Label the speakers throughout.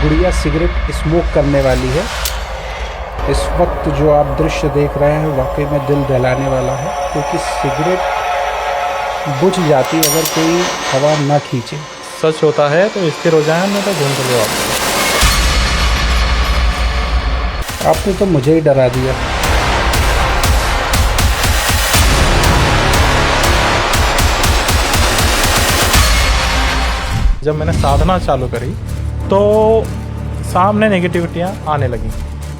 Speaker 1: गुड़िया cigarette smoke करने वाली है। इस वक्त जो आप दृश्य देख रहे हैं वाकई में दिल दहलाने वाला है, क्योंकि सिगरेट बुझ जाती अगर कोई हवा ना खींचे।
Speaker 2: सच होता है तो इसके रुझान में तो घूम चले
Speaker 1: आपने तो मुझे ही डरा दिया।
Speaker 2: जब मैंने साधना चालू करी तो सामने नेगेटिविटियाँ आने लगी।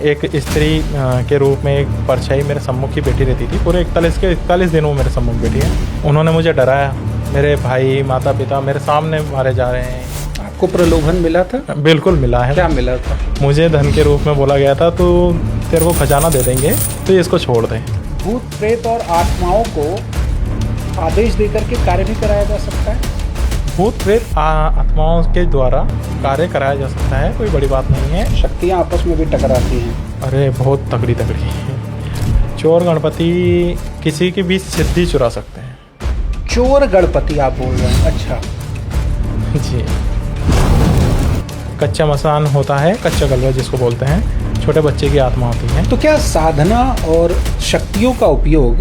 Speaker 2: एक स्त्री के रूप में एक परछाई मेरे सम्मुख ही बैठी रहती थी। पूरे 41 दिन वो मेरे सम्मुख बैठी है। उन्होंने मुझे डराया। मेरे भाई माता पिता मेरे सामने मारे जा रहे हैं।
Speaker 1: आपको प्रलोभन मिला था?
Speaker 2: बिल्कुल मिला है।
Speaker 1: क्या मिला था?
Speaker 2: मुझे धन के रूप में बोला गया था, तो तेरे को खजाना दे देंगे, तो इसको छोड़ दें।
Speaker 1: भूत प्रेत और आत्माओं को आदेश देकर के कार्य भी कराया जा सकता है।
Speaker 2: भूत प्रेत आत्माओं के द्वारा कार्य कराया जा सकता है, कोई बड़ी बात नहीं है।
Speaker 1: शक्तियाँ आपस में भी टकराती हैं।
Speaker 2: अरे बहुत तगड़ी चोर गणपति किसी की भी सिद्धि चुरा सकते हैं।
Speaker 1: चोर गणपति आप बोल रहे हैं? अच्छा
Speaker 2: जी। कच्चा मसान होता है, कच्चा गलवा जिसको बोलते हैं, छोटे बच्चे की आत्मा होती है।
Speaker 1: तो क्या साधना और शक्तियों का उपयोग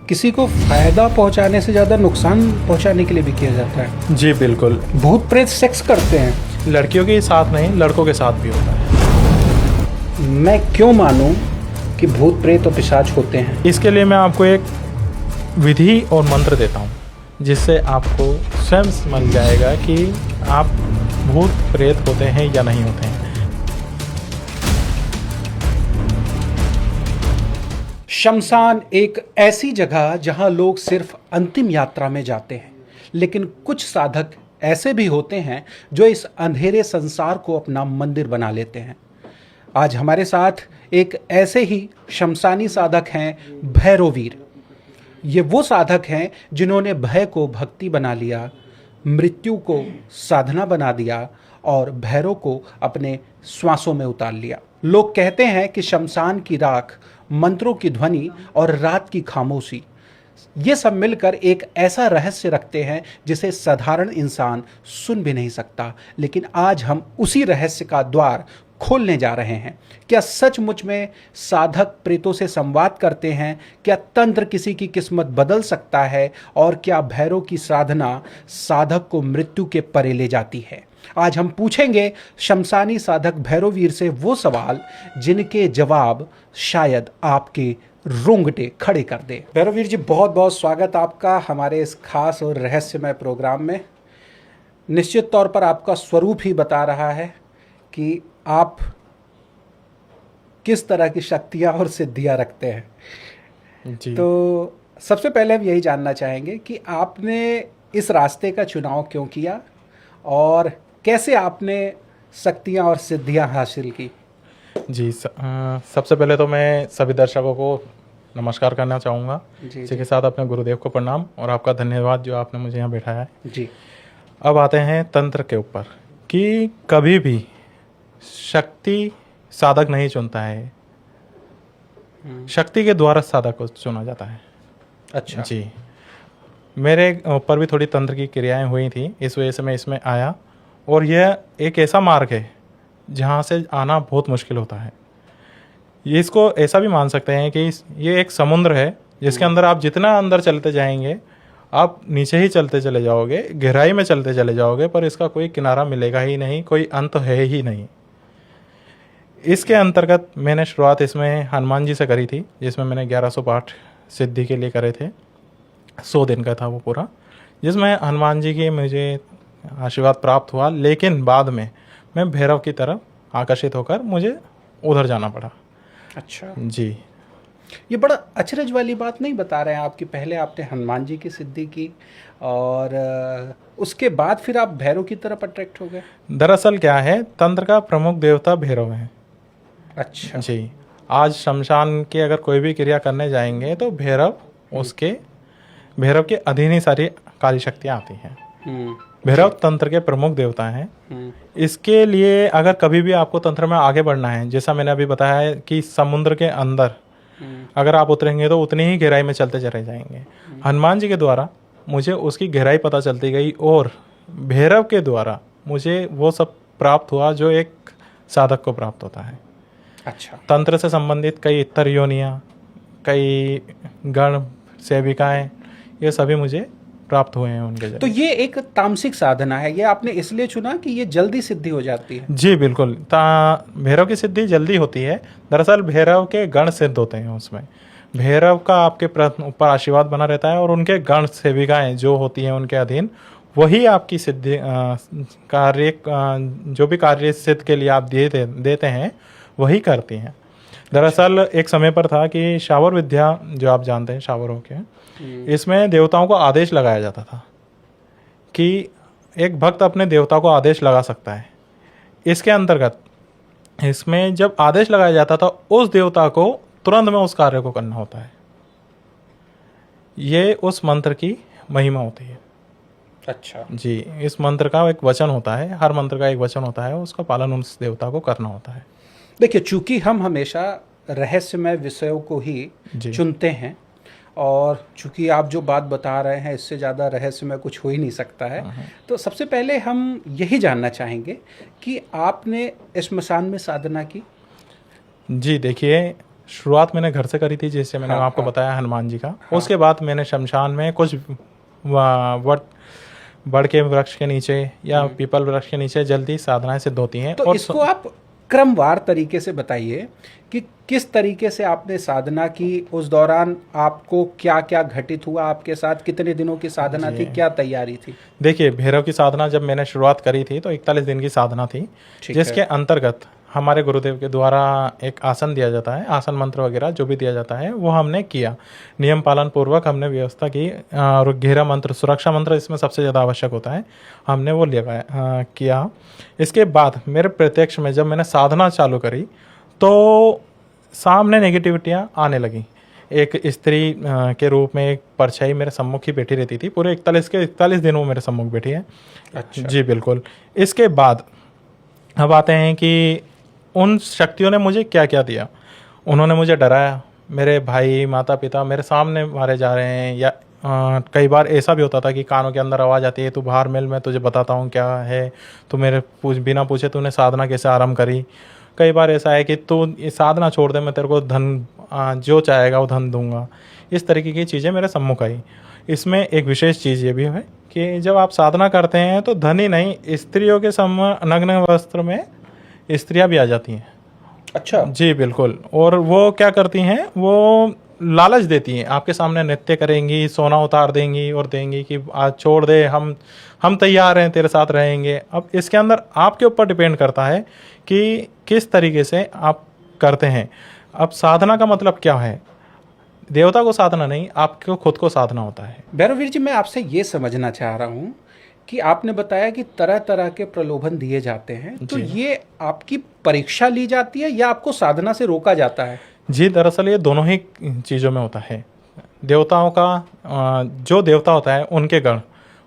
Speaker 1: किसी को फायदा पहुंचाने से ज्यादा नुकसान पहुंचाने के लिए भी किया जाता है?
Speaker 2: जी बिल्कुल।
Speaker 1: भूत प्रेत सेक्स करते हैं?
Speaker 2: लड़कियों के साथ नहीं, लड़कों के साथ भी होता है।
Speaker 1: मैं क्यों मानूं कि भूत प्रेत और पिशाच होते हैं?
Speaker 2: इसके लिए मैं आपको एक विधि और मंत्र देता हूँ, जिससे आपको स्वयं समझ जाएगा कि आप भूत प्रेत होते हैं या नहीं होते हैं।
Speaker 1: शमशान एक ऐसी जगह जहां लोग सिर्फ अंतिम यात्रा में जाते हैं, लेकिन कुछ साधक ऐसे भी होते हैं जो इस अंधेरे संसार को अपना मंदिर बना लेते हैं। आज हमारे साथ एक ऐसे ही शमशानी साधक हैं, भैरववीर। ये वो साधक हैं जिन्होंने भय को भक्ति बना लिया, मृत्यु को साधना बना दिया और भैरव को अपने श्वासों में उतार लिया। लोग कहते हैं कि शमशान की राख, मंत्रों की ध्वनि और रात की खामोशी, ये सब मिलकर एक ऐसा रहस्य रखते हैं जिसे साधारण इंसान सुन भी नहीं सकता। लेकिन आज हम उसी रहस्य का द्वार खोलने जा रहे हैं। क्या सचमुच में साधक प्रेतों से संवाद करते हैं? क्या तंत्र किसी की किस्मत बदल सकता है? और क्या भैरव की साधना साधक को मृत्यु के परे ले जाती है? आज हम पूछेंगे शमशानी साधक भैरववीर से वो सवाल जिनके जवाब शायद आपके रोंगटे खड़े कर दे। भैरववीर जी, बहुत बहुत स्वागत आपका हमारे इस खास और रहस्यमय प्रोग्राम में। निश्चित तौर पर आपका स्वरूप ही बता रहा है कि आप किस तरह की शक्तियाँ और सिद्धियाँ रखते हैं।
Speaker 2: जी।
Speaker 1: तो सबसे पहले हम यही जानना चाहेंगे कि आपने इस रास्ते का चुनाव क्यों किया और कैसे आपने शक्तियाँ और सिद्धियाँ हासिल की?
Speaker 2: जी, सबसे पहले तो मैं सभी दर्शकों को नमस्कार करना चाहूँगा। इसी के साथ अपने गुरुदेव को प्रणाम और आपका धन्यवाद जो आपने मुझे यहाँ बैठाया है।
Speaker 1: जी।
Speaker 2: अब आते हैं तंत्र के ऊपर कि कभी भी शक्ति साधक नहीं चुनता है, शक्ति के द्वारा साधक को चुना जाता है।
Speaker 1: अच्छा
Speaker 2: जी। मेरे ऊपर भी थोड़ी तंत्र की क्रियाएं हुई थी, इस वजह से मैं इसमें आया। और यह एक ऐसा मार्ग है जहाँ से आना बहुत मुश्किल होता है। ये इसको ऐसा भी मान सकते हैं कि ये एक समुद्र है जिसके अंदर आप जितना अंदर चलते जाएंगे आप नीचे ही चलते चले जाओगे, गहराई में चलते चले जाओगे, पर इसका कोई किनारा मिलेगा ही नहीं, कोई अंत है ही नहीं। इसके अंतर्गत मैंने शुरुआत इसमें हनुमान जी से करी थी, जिसमें मैंने 1100 पाठ सिद्धि के लिए करे थे। 100 दिन का था वो पूरा, जिसमें हनुमान जी की मुझे आशीर्वाद प्राप्त हुआ। लेकिन बाद में मैं भैरव की तरफ आकर्षित होकर मुझे उधर जाना पड़ा।
Speaker 1: अच्छा
Speaker 2: जी।
Speaker 1: ये बड़ा अचरज वाली बात नहीं बता रहे हैं आप कि पहले आपने हनुमान जी की सिद्धि की और उसके बाद फिर आप भैरव की तरफ अट्रैक्ट हो गए?
Speaker 2: दरअसल क्या है, तंत्र का प्रमुख देवता भैरव है।
Speaker 1: अच्छा
Speaker 2: जी। आज शमशान की अगर कोई भी क्रिया करने जाएंगे तो भैरव के अधीन ही सारी काली शक्तियाँ आती हैं। भैरव तंत्र के प्रमुख देवता हैं। इसके लिए अगर कभी भी आपको तंत्र में आगे बढ़ना है, जैसा मैंने अभी बताया है कि समुद्र के अंदर अगर आप उतरेंगे तो उतनी ही गहराई में चलते चले जाएंगे। हनुमान जी के द्वारा मुझे उसकी गहराई पता चलती गई और भैरव के द्वारा मुझे वो सब प्राप्त हुआ जो एक साधक को प्राप्त होता है।
Speaker 1: अच्छा।
Speaker 2: तंत्र से संबंधित कई इतर योनियाँ, कई गण सेविकाएं, ये सभी मुझे प्राप्त हुए हैं उनके जरिए।
Speaker 1: तो ये एक तामसिक साधना है, ये आपने इसलिए चुना कि ये जल्दी सिद्धि हो जाती है?
Speaker 2: जी बिल्कुल, भैरव की सिद्धि जल्दी होती है। दरअसल भैरव के गण सिद्ध होते हैं उसमें। भैरव का आपके ऊपर आशीर्वाद बना रहता है और उनके गण सेविकाएं जो होती हैं उनके अधीन, वही आपकी सिद्धि कार्य जो भी कार्य सिद्ध के लिए आप देते हैं वही करती हैं। दरअसल एक समय पर था कि शावर विद्या, जो आप जानते हैं शावर हो के, इसमें देवताओं को आदेश लगाया जाता था कि एक भक्त अपने देवता को आदेश लगा सकता है। इसके अंतर्गत इसमें जब आदेश लगाया जाता था उस देवता को तुरंत में उस कार्य को करना होता है। ये उस मंत्र की महिमा होती है।
Speaker 1: अच्छा
Speaker 2: जी, इस मंत्र का एक वचन होता है, हर मंत्र का एक वचन होता है, उसका पालन उस देवता को करना होता है।
Speaker 1: देखिए, चूंकि हम हमेशा रहस्यमय विषयों को ही
Speaker 2: जी।
Speaker 1: चुनते हैं और चूंकि आप जो बात बता रहे हैं इससे ज़्यादा रहस्यमय कुछ हो ही नहीं सकता है, तो सबसे पहले हम यही जानना चाहेंगे कि आपने स्मशान में साधना की?
Speaker 2: जी देखिए, शुरुआत मैंने घर से करी थी, जैसे मैंने आपको बताया हनुमान जी का। उसके बाद मैंने शमशान में कुछ बड़ के वृक्ष के नीचे या पीपल वृक्ष के नीचे जल्दी साधनाएं सिद्ध होती हैं।
Speaker 1: तो और इसको आप क्रमवार तरीके से बताइए कि किस तरीके से आपने साधना की, उस दौरान आपको क्या क्या घटित हुआ, आपके साथ कितने दिनों की साधना थी, क्या तैयारी थी?
Speaker 2: देखिए, भैरव की साधना जब मैंने शुरुआत करी थी तो 41 दिन की साधना थी, जिसके अंतर्गत हमारे गुरुदेव के द्वारा एक आसन दिया जाता है, आसन मंत्र वगैरह जो भी दिया जाता है वो हमने किया। नियम पालन पूर्वक हमने व्यवस्था की और घेरा मंत्र, सुरक्षा मंत्र इसमें सबसे ज़्यादा आवश्यक होता है, हमने वो किया। इसके बाद मेरे प्रत्यक्ष में जब मैंने साधना चालू करी तो सामने नेगेटिविटियाँ आने लगी। एक स्त्री के रूप में एक परछाई मेरे सम्मुख ही बैठी रहती थी, पूरे 41 दिन वो मेरे सम्मुख बैठी है।
Speaker 1: अच्छा।
Speaker 2: जी बिल्कुल। इसके बाद अब आते हैं कि उन शक्तियों ने मुझे क्या क्या दिया। उन्होंने मुझे डराया, मेरे भाई माता पिता मेरे सामने मारे जा रहे हैं, या कई बार ऐसा भी होता था कि कानों के अंदर आवाज़ आती है, तू बाहर मिल, मैं तुझे बताता हूँ क्या है, तो मेरे बिना पूछे तूने साधना कैसे आरंभ करी। कई बार ऐसा है कि तू ये साधना छोड़ दे, मैं तेरे को धन जो चाहेगा वो धन दूंगा। इस तरीके की चीज़ें मेरे सम्मुख आई। इसमें एक विशेष चीज़ ये भी है कि जब आप साधना करते हैं तो धन ही नहीं, स्त्रियों के नग्न वस्त्र में स्त्रियां भी आ जाती हैं।
Speaker 1: अच्छा।
Speaker 2: जी बिल्कुल। और वो क्या करती हैं, वो लालच देती हैं, आपके सामने नृत्य करेंगी, सोना उतार देंगी और देंगी कि आज छोड़ दे, हम तैयार हैं, तेरे साथ रहेंगे। अब इसके अंदर आपके ऊपर डिपेंड करता है कि किस तरीके से आप करते हैं। अब साधना का मतलब क्या है? देवता को साधना नहीं, आपको खुद को साधना होता है।
Speaker 1: भैरववीर जी, मैं आपसे ये समझना चाह रहा हूँ कि आपने बताया कि तरह तरह के प्रलोभन दिए जाते हैं, तो ये आपकी परीक्षा ली जाती है या आपको साधना से रोका जाता है?
Speaker 2: जी दरअसल ये दोनों ही चीज़ों में होता है। देवताओं का जो देवता होता है उनके गण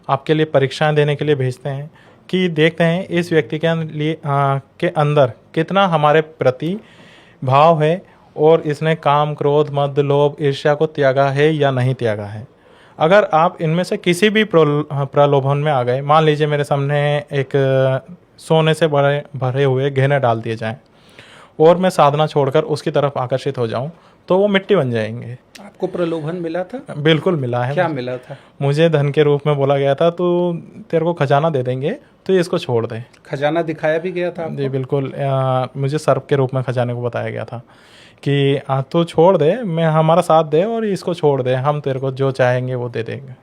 Speaker 2: आपके लिए परीक्षाएं देने के लिए भेजते हैं कि देखते हैं इस व्यक्ति के लिए के अंदर कितना हमारे प्रति भाव है और इसने काम, क्रोध, मद, लोभ, ईर्ष्या को त्यागा है या नहीं त्यागा है। अगर आप इनमें से किसी भी प्रलोभन में आ गए, मान लीजिए मेरे सामने एक सोने से भरे हुए गहने डाल दिए जाएं और मैं साधना छोड़कर उसकी तरफ आकर्षित हो जाऊं तो वो मिट्टी बन जाएंगे।
Speaker 1: आपको प्रलोभन मिला था?
Speaker 2: बिल्कुल मिला है।
Speaker 1: क्या मिला था?
Speaker 2: मुझे धन के रूप में बोला गया था, तो तेरे को खजाना दे देंगे, तो इसको छोड़ दे।
Speaker 1: खजाना दिखाया भी गया था आपको?
Speaker 2: जी बिल्कुल। मुझे सर्प के रूप में खजाने को बताया गया था कि तू छोड़ दे, मैं हमारा साथ दे और इसको छोड़ दे, हम तेरे को जो चाहेंगे वो दे देंगे।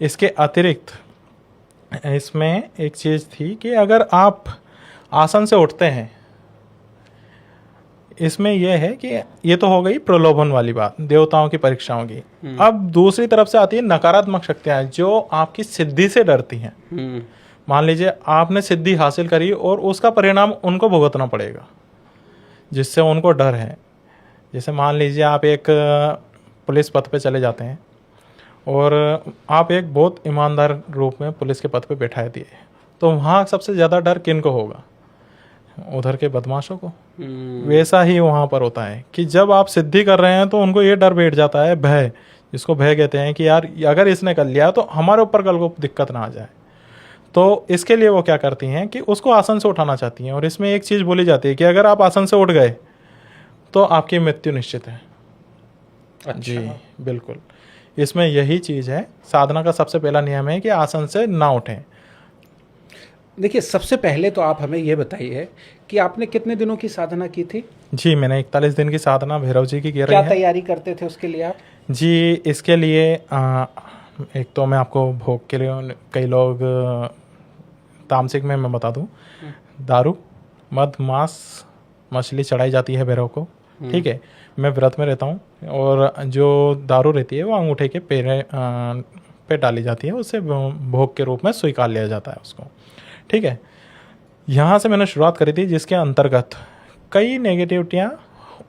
Speaker 2: इसके अतिरिक्त इसमें एक चीज़ थी कि अगर आप आसन से उठते हैं, इसमें यह है कि ये तो हो गई प्रलोभन वाली बात, देवताओं की परीक्षाओं की। अब दूसरी तरफ से आती है नकारात्मक शक्तियाँ जो आपकी सिद्धि से डरती हैं। मान लीजिए आपने सिद्धि हासिल करी और उसका परिणाम उनको भुगतना पड़ेगा, जिससे उनको डर है। जैसे मान लीजिए आप एक पुलिस पद पे चले जाते हैं और आप एक बहुत ईमानदार रूप में पुलिस के पद पे बैठा दिए, तो वहाँ सबसे ज़्यादा डर किन को होगा? उधर के बदमाशों को। वैसा ही वहाँ पर होता है कि जब आप सिद्धि कर रहे हैं तो उनको ये डर बैठ जाता है, भय, जिसको भय कहते हैं कि यार अगर इसने कर लिया तो हमारे ऊपर कल को दिक्कत ना आ जाए। तो इसके लिए वो क्या करती हैं कि उसको आसन से उठाना चाहती हैं, और इसमें एक चीज़ बोली जाती है कि अगर आप आसन से उठ गए तो आपकी मृत्यु निश्चित है। जी बिल्कुल, इसमें यही चीज़ है। साधना का सबसे पहला नियम है कि आसन से ना उठें।
Speaker 1: देखिए, सबसे पहले तो आप हमें ये बताइए कि आपने कितने दिनों की साधना की थी?
Speaker 2: जी, मैंने 41 दिन की साधना भैरव जी की की रही
Speaker 1: क्या
Speaker 2: है।
Speaker 1: तैयारी करते थे उसके लिए आप?
Speaker 2: जी, इसके लिए एक तो मैं आपको भोग के लिए कई लोग तामसिक में मैं बता दूं, दारू, मद, मांस, मछली चढ़ाई जाती है भैरव को। ठीक है, मैं व्रत में रहता हूँ, और जो दारू रहती है वो अंगूठे के पे डाली जाती है, उससे भोग के रूप में स्वीकार लिया जाता है उसको। ठीक है, यहाँ से मैंने शुरुआत करी थी, जिसके अंतर्गत कई नेगेटिविटियाँ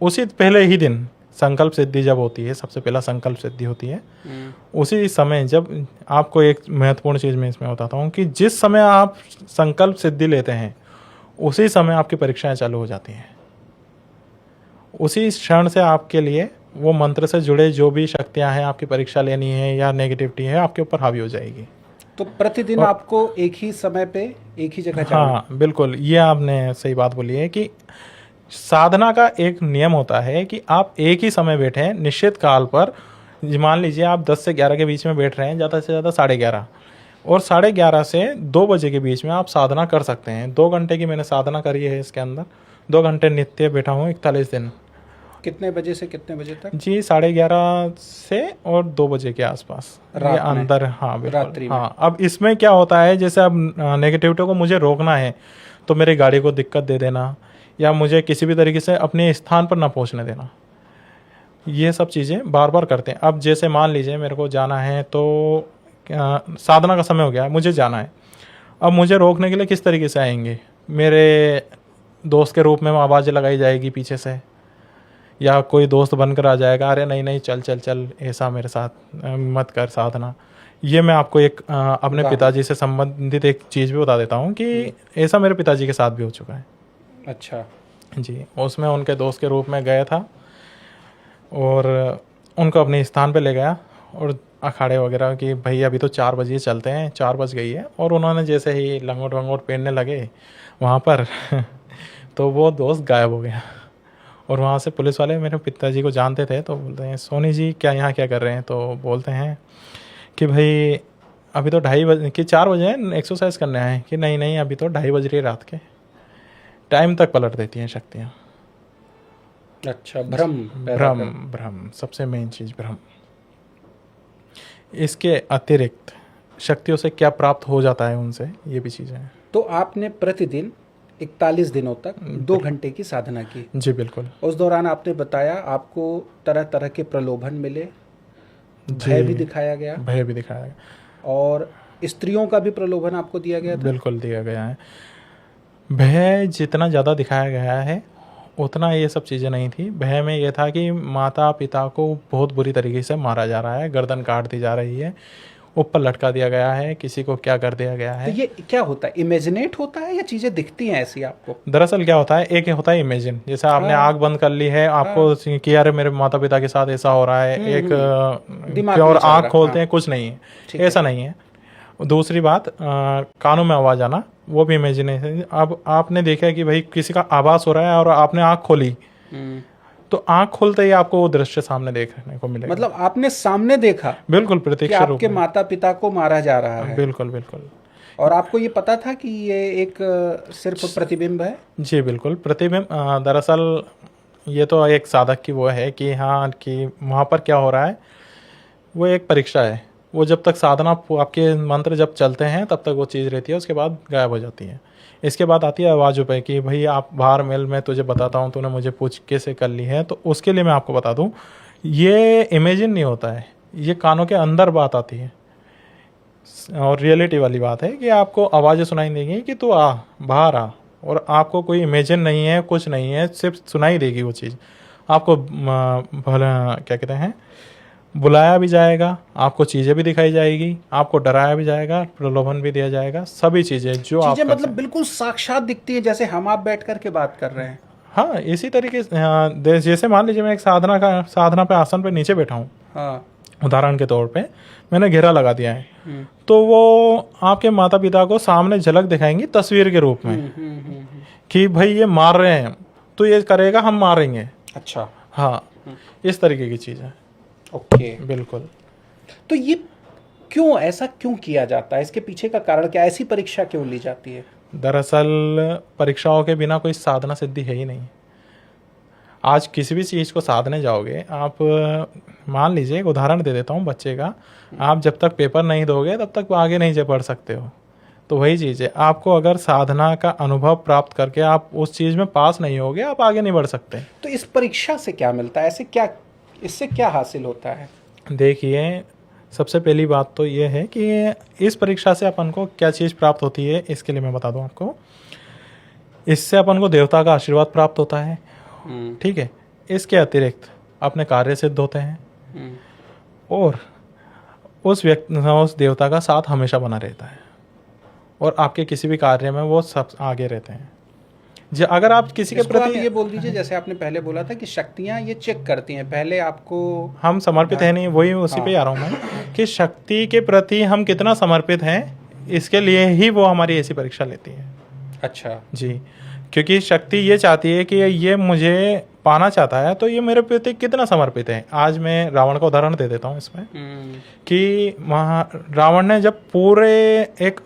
Speaker 2: उसी पहले ही दिन, संकल्प सिद्धि जब होती है, सबसे पहला संकल्प सिद्धि होती है, उसी समय जब आपको एक महत्वपूर्ण चीज़ मैं इसमें बताता हूँ कि जिस समय आप संकल्प सिद्धि लेते हैं उसी समय आपकी परीक्षाएं चालू हो जाती हैं। उसी क्षण से आपके लिए वो मंत्र से जुड़े जो भी शक्तियाँ हैं, आपकी परीक्षा लेनी है या नेगेटिविटी है, आपके ऊपर हावी हो जाएगी।
Speaker 1: तो प्रतिदिन आपको एक ही समय पे एक ही जगह जाना?
Speaker 2: हाँ बिल्कुल, ये आपने सही बात बोली है कि साधना का एक नियम होता है कि आप एक ही समय बैठें निश्चित काल पर। मान लीजिए आप 10 से 11 के बीच में बैठ रहे हैं, ज़्यादा से ज़्यादा 11:30, और 11:30 से 2 बजे के बीच में आप साधना कर सकते हैं। 2 घंटे की मैंने साधना करी है इसके अंदर, 2 घंटे नित्य बैठा हूँ 41 दिन।
Speaker 1: कितने बजे से कितने बजे तक?
Speaker 2: जी 11:30 से और 2 बजे के आसपास ये अंदर। हाँ बिल्कुल। हाँ, अब इसमें क्या होता है, जैसे अब नेगेटिविटी को मुझे रोकना है तो मेरी गाड़ी को दिक्कत दे देना, या मुझे किसी भी तरीके से अपने स्थान पर ना पहुंचने देना, ये सब चीज़ें बार बार करते हैं। अब जैसे मान लीजिए मेरे को जाना है, तो साधना का समय हो गया है, मुझे जाना है, अब मुझे रोकने के लिए किस तरीके से आएंगे? मेरे दोस्त के रूप में आवाज़ लगाई जाएगी पीछे से, या कोई दोस्त बनकर आ जाएगा, अरे नहीं नहीं चल चल चल, ऐसा मेरे साथ मत कर साधना। ये मैं आपको एक अपने पिताजी से संबंधित एक चीज़ भी बता देता हूँ कि ऐसा मेरे पिताजी के साथ भी हो चुका है।
Speaker 1: अच्छा
Speaker 2: जी, उसमें उनके दोस्त के रूप में गया था, और उनको अपने स्थान पे ले गया, और अखाड़े वगैरह कि भाई अभी तो 4 बजे चलते हैं, 4 बज गई है, और उन्होंने जैसे ही लंगोट वंगोट पहनने लगे वहाँ पर तो वो दोस्त गायब हो गया। और वहाँ से पुलिस वाले मेरे पिताजी को जानते थे, तो बोलते हैं सोनी जी क्या यहाँ क्या कर रहे हैं? तो बोलते हैं कि भाई अभी तो 2:30 बजे कि 4 बजे हैं, एक्सरसाइज करने आए हैं। कि नहीं नहीं, अभी तो 2:30 बज रही है रात के। टाइम तक पलट देती हैं शक्तियाँ।
Speaker 1: अच्छा, भ्रम
Speaker 2: भ्रम सबसे मेन चीज़, भ्रम। इसके अतिरिक्त शक्तियों से क्या प्राप्त हो जाता है उनसे, ये भी चीज़ें हैं।
Speaker 1: तो आपने प्रतिदिन 41 दिनों तक 2 घंटे की साधना की?
Speaker 2: जी बिल्कुल।
Speaker 1: उस दौरान आपने बताया आपको तरह तरह के प्रलोभन मिले, भय भी दिखाया गया?
Speaker 2: भय भी दिखाया गया,
Speaker 1: और स्त्रियों का भी प्रलोभन आपको दिया गया था?
Speaker 2: बिल्कुल दिया गया है। भय जितना ज़्यादा दिखाया गया है उतना ये सब चीज़ें नहीं थी। भय में ये था कि माता पिता को बहुत बुरी तरीके से मारा जा रहा है, गर्दन काट दी जा रही है, ऊपर लटका दिया गया है, किसी को क्या कर दिया गया है।
Speaker 1: तो ये क्या होता है, इमेजिनेट होता है या चीज़ें दिखती हैं ऐसी आपको?
Speaker 2: दरअसल क्या होता है, एक होता है इमेजिन, जैसे आपने आँख बंद कर ली है, आपको कि यार मेरे माता पिता के साथ ऐसा हो रहा है, एक
Speaker 1: दिमाग
Speaker 2: और
Speaker 1: में चल
Speaker 2: आँख
Speaker 1: रहा,
Speaker 2: खोलते हैं कुछ नहीं है, ऐसा नहीं है। दूसरी बात, कानों में आवाज़ आना, वो भी इमेजिनेशन। अब आपने देखा कि भाई किसी का आभास हो रहा है और आपने आँख खोली, तो आँख खोलते ही आपको वो दृश्य सामने देखने को मिलेगा।
Speaker 1: मतलब आपने सामने देखा?
Speaker 2: बिल्कुल,
Speaker 1: कि
Speaker 2: प्रत्यक्ष रूप
Speaker 1: आपके
Speaker 2: में।
Speaker 1: माता पिता को मारा जा रहा है?
Speaker 2: बिल्कुल बिल्कुल।
Speaker 1: और आपको ये पता था कि ये एक सिर्फ प्रतिबिंब है?
Speaker 2: जी बिल्कुल, प्रतिबिंब। दरअसल ये तो एक साधक की वो है कि हाँ, कि वहाँ पर क्या हो रहा है, वो एक परीक्षा है। वो जब तक साधना, आपके मंत्र जब चलते हैं तब तक वो चीज़ रहती है, उसके बाद गायब हो जाती है। इसके बाद आती है आवाज़ पे कि भाई आप बाहर मिल, मैं तुझे बताता हूँ, तूने मुझे पूछ कैसे कर ली है। तो उसके लिए मैं आपको बता दूँ, ये इमेजिन नहीं होता है, ये कानों के अंदर बात आती है, और रियलिटी वाली बात है कि आपको आवाज़ें सुनाई देंगी कि तू आ, बाहर आ, और आपको कोई इमेजिन नहीं है, कुछ नहीं है, सिर्फ सुनाई देगी वो चीज़ आपको। भला क्या कहते हैं, बुलाया भी जाएगा, आपको चीज़ें भी दिखाई जाएगी, आपको डराया भी जाएगा, प्रलोभन भी दिया जाएगा, सभी चीज़ें जो आप
Speaker 1: मतलब बिल्कुल साक्षात दिखती है, जैसे हम आप बैठ कर के बात कर रहे हैं।
Speaker 2: हाँ, इसी तरीके से जैसे मान लीजिए मैं एक साधना पे आसन पे नीचे बैठा हूँ,
Speaker 1: हाँ,
Speaker 2: उदाहरण के तौर पे मैंने घेरा लगा दिया है, तो वो आपके माता पिता को सामने झलक दिखाएंगी तस्वीर के रूप में कि भाई ये मार रहे हैं तो ये करेगा, हम मारेंगे।
Speaker 1: अच्छा।
Speaker 2: हाँ, इस तरीके की चीज़ है।
Speaker 1: ओके।
Speaker 2: बिल्कुल।
Speaker 1: तो ये क्यों, ऐसा क्यों किया जाता है? इसके पीछे का कारण क्या? ऐसी परीक्षा क्यों ली जाती है?
Speaker 2: दरअसल परीक्षाओं के बिना कोई साधना सिद्धि है ही नहीं। आज किसी भी चीज़ को साधने जाओगे आप, मान लीजिए एक उदाहरण दे देता हूँ बच्चे का, आप जब तक पेपर नहीं दोगे तब तक आगे नहीं जा बढ़ सकते हो। तो वही चीज़ है, आपको अगर साधना का अनुभव प्राप्त करके आप उस चीज़ में पास नहीं होगे, आप आगे नहीं बढ़ सकते।
Speaker 1: तो इस परीक्षा से क्या मिलता है? ऐसे क्या, इससे क्या हासिल होता है?
Speaker 2: देखिए, सबसे पहली बात तो ये है कि इस परीक्षा से अपन को क्या चीज़ प्राप्त होती है, इसके लिए मैं बता दूं आपको। इससे अपन को देवता का आशीर्वाद प्राप्त होता है, ठीक है। इसके अतिरिक्त अपने कार्य सिद्ध होते हैं और उस देवता का साथ हमेशा बना रहता है और आपके किसी भी कार्य में वो सब आगे रहते हैं। अगर आप किसी के
Speaker 1: इसको आप
Speaker 2: प्रति
Speaker 1: ये बोल दीजिए, जैसे आपने पहले बोला था कि शक्तियाँ ये चेक करती हैं, पहले आपको
Speaker 2: हम समर्पित है नहीं, वही उसी पे आ रहा हूँ मैं कि शक्ति के प्रति हम कितना समर्पित हैं, इसके लिए ही वो हमारी ऐसी परीक्षा लेती है।
Speaker 1: अच्छा
Speaker 2: जी, क्योंकि शक्ति ये चाहती है कि ये मुझे पाना चाहता है तो ये मेरे प्रति कितना समर्पित है। आज मैं रावण का उदाहरण दे देता हूँ इसमें कि रावण ने जब पूरे एक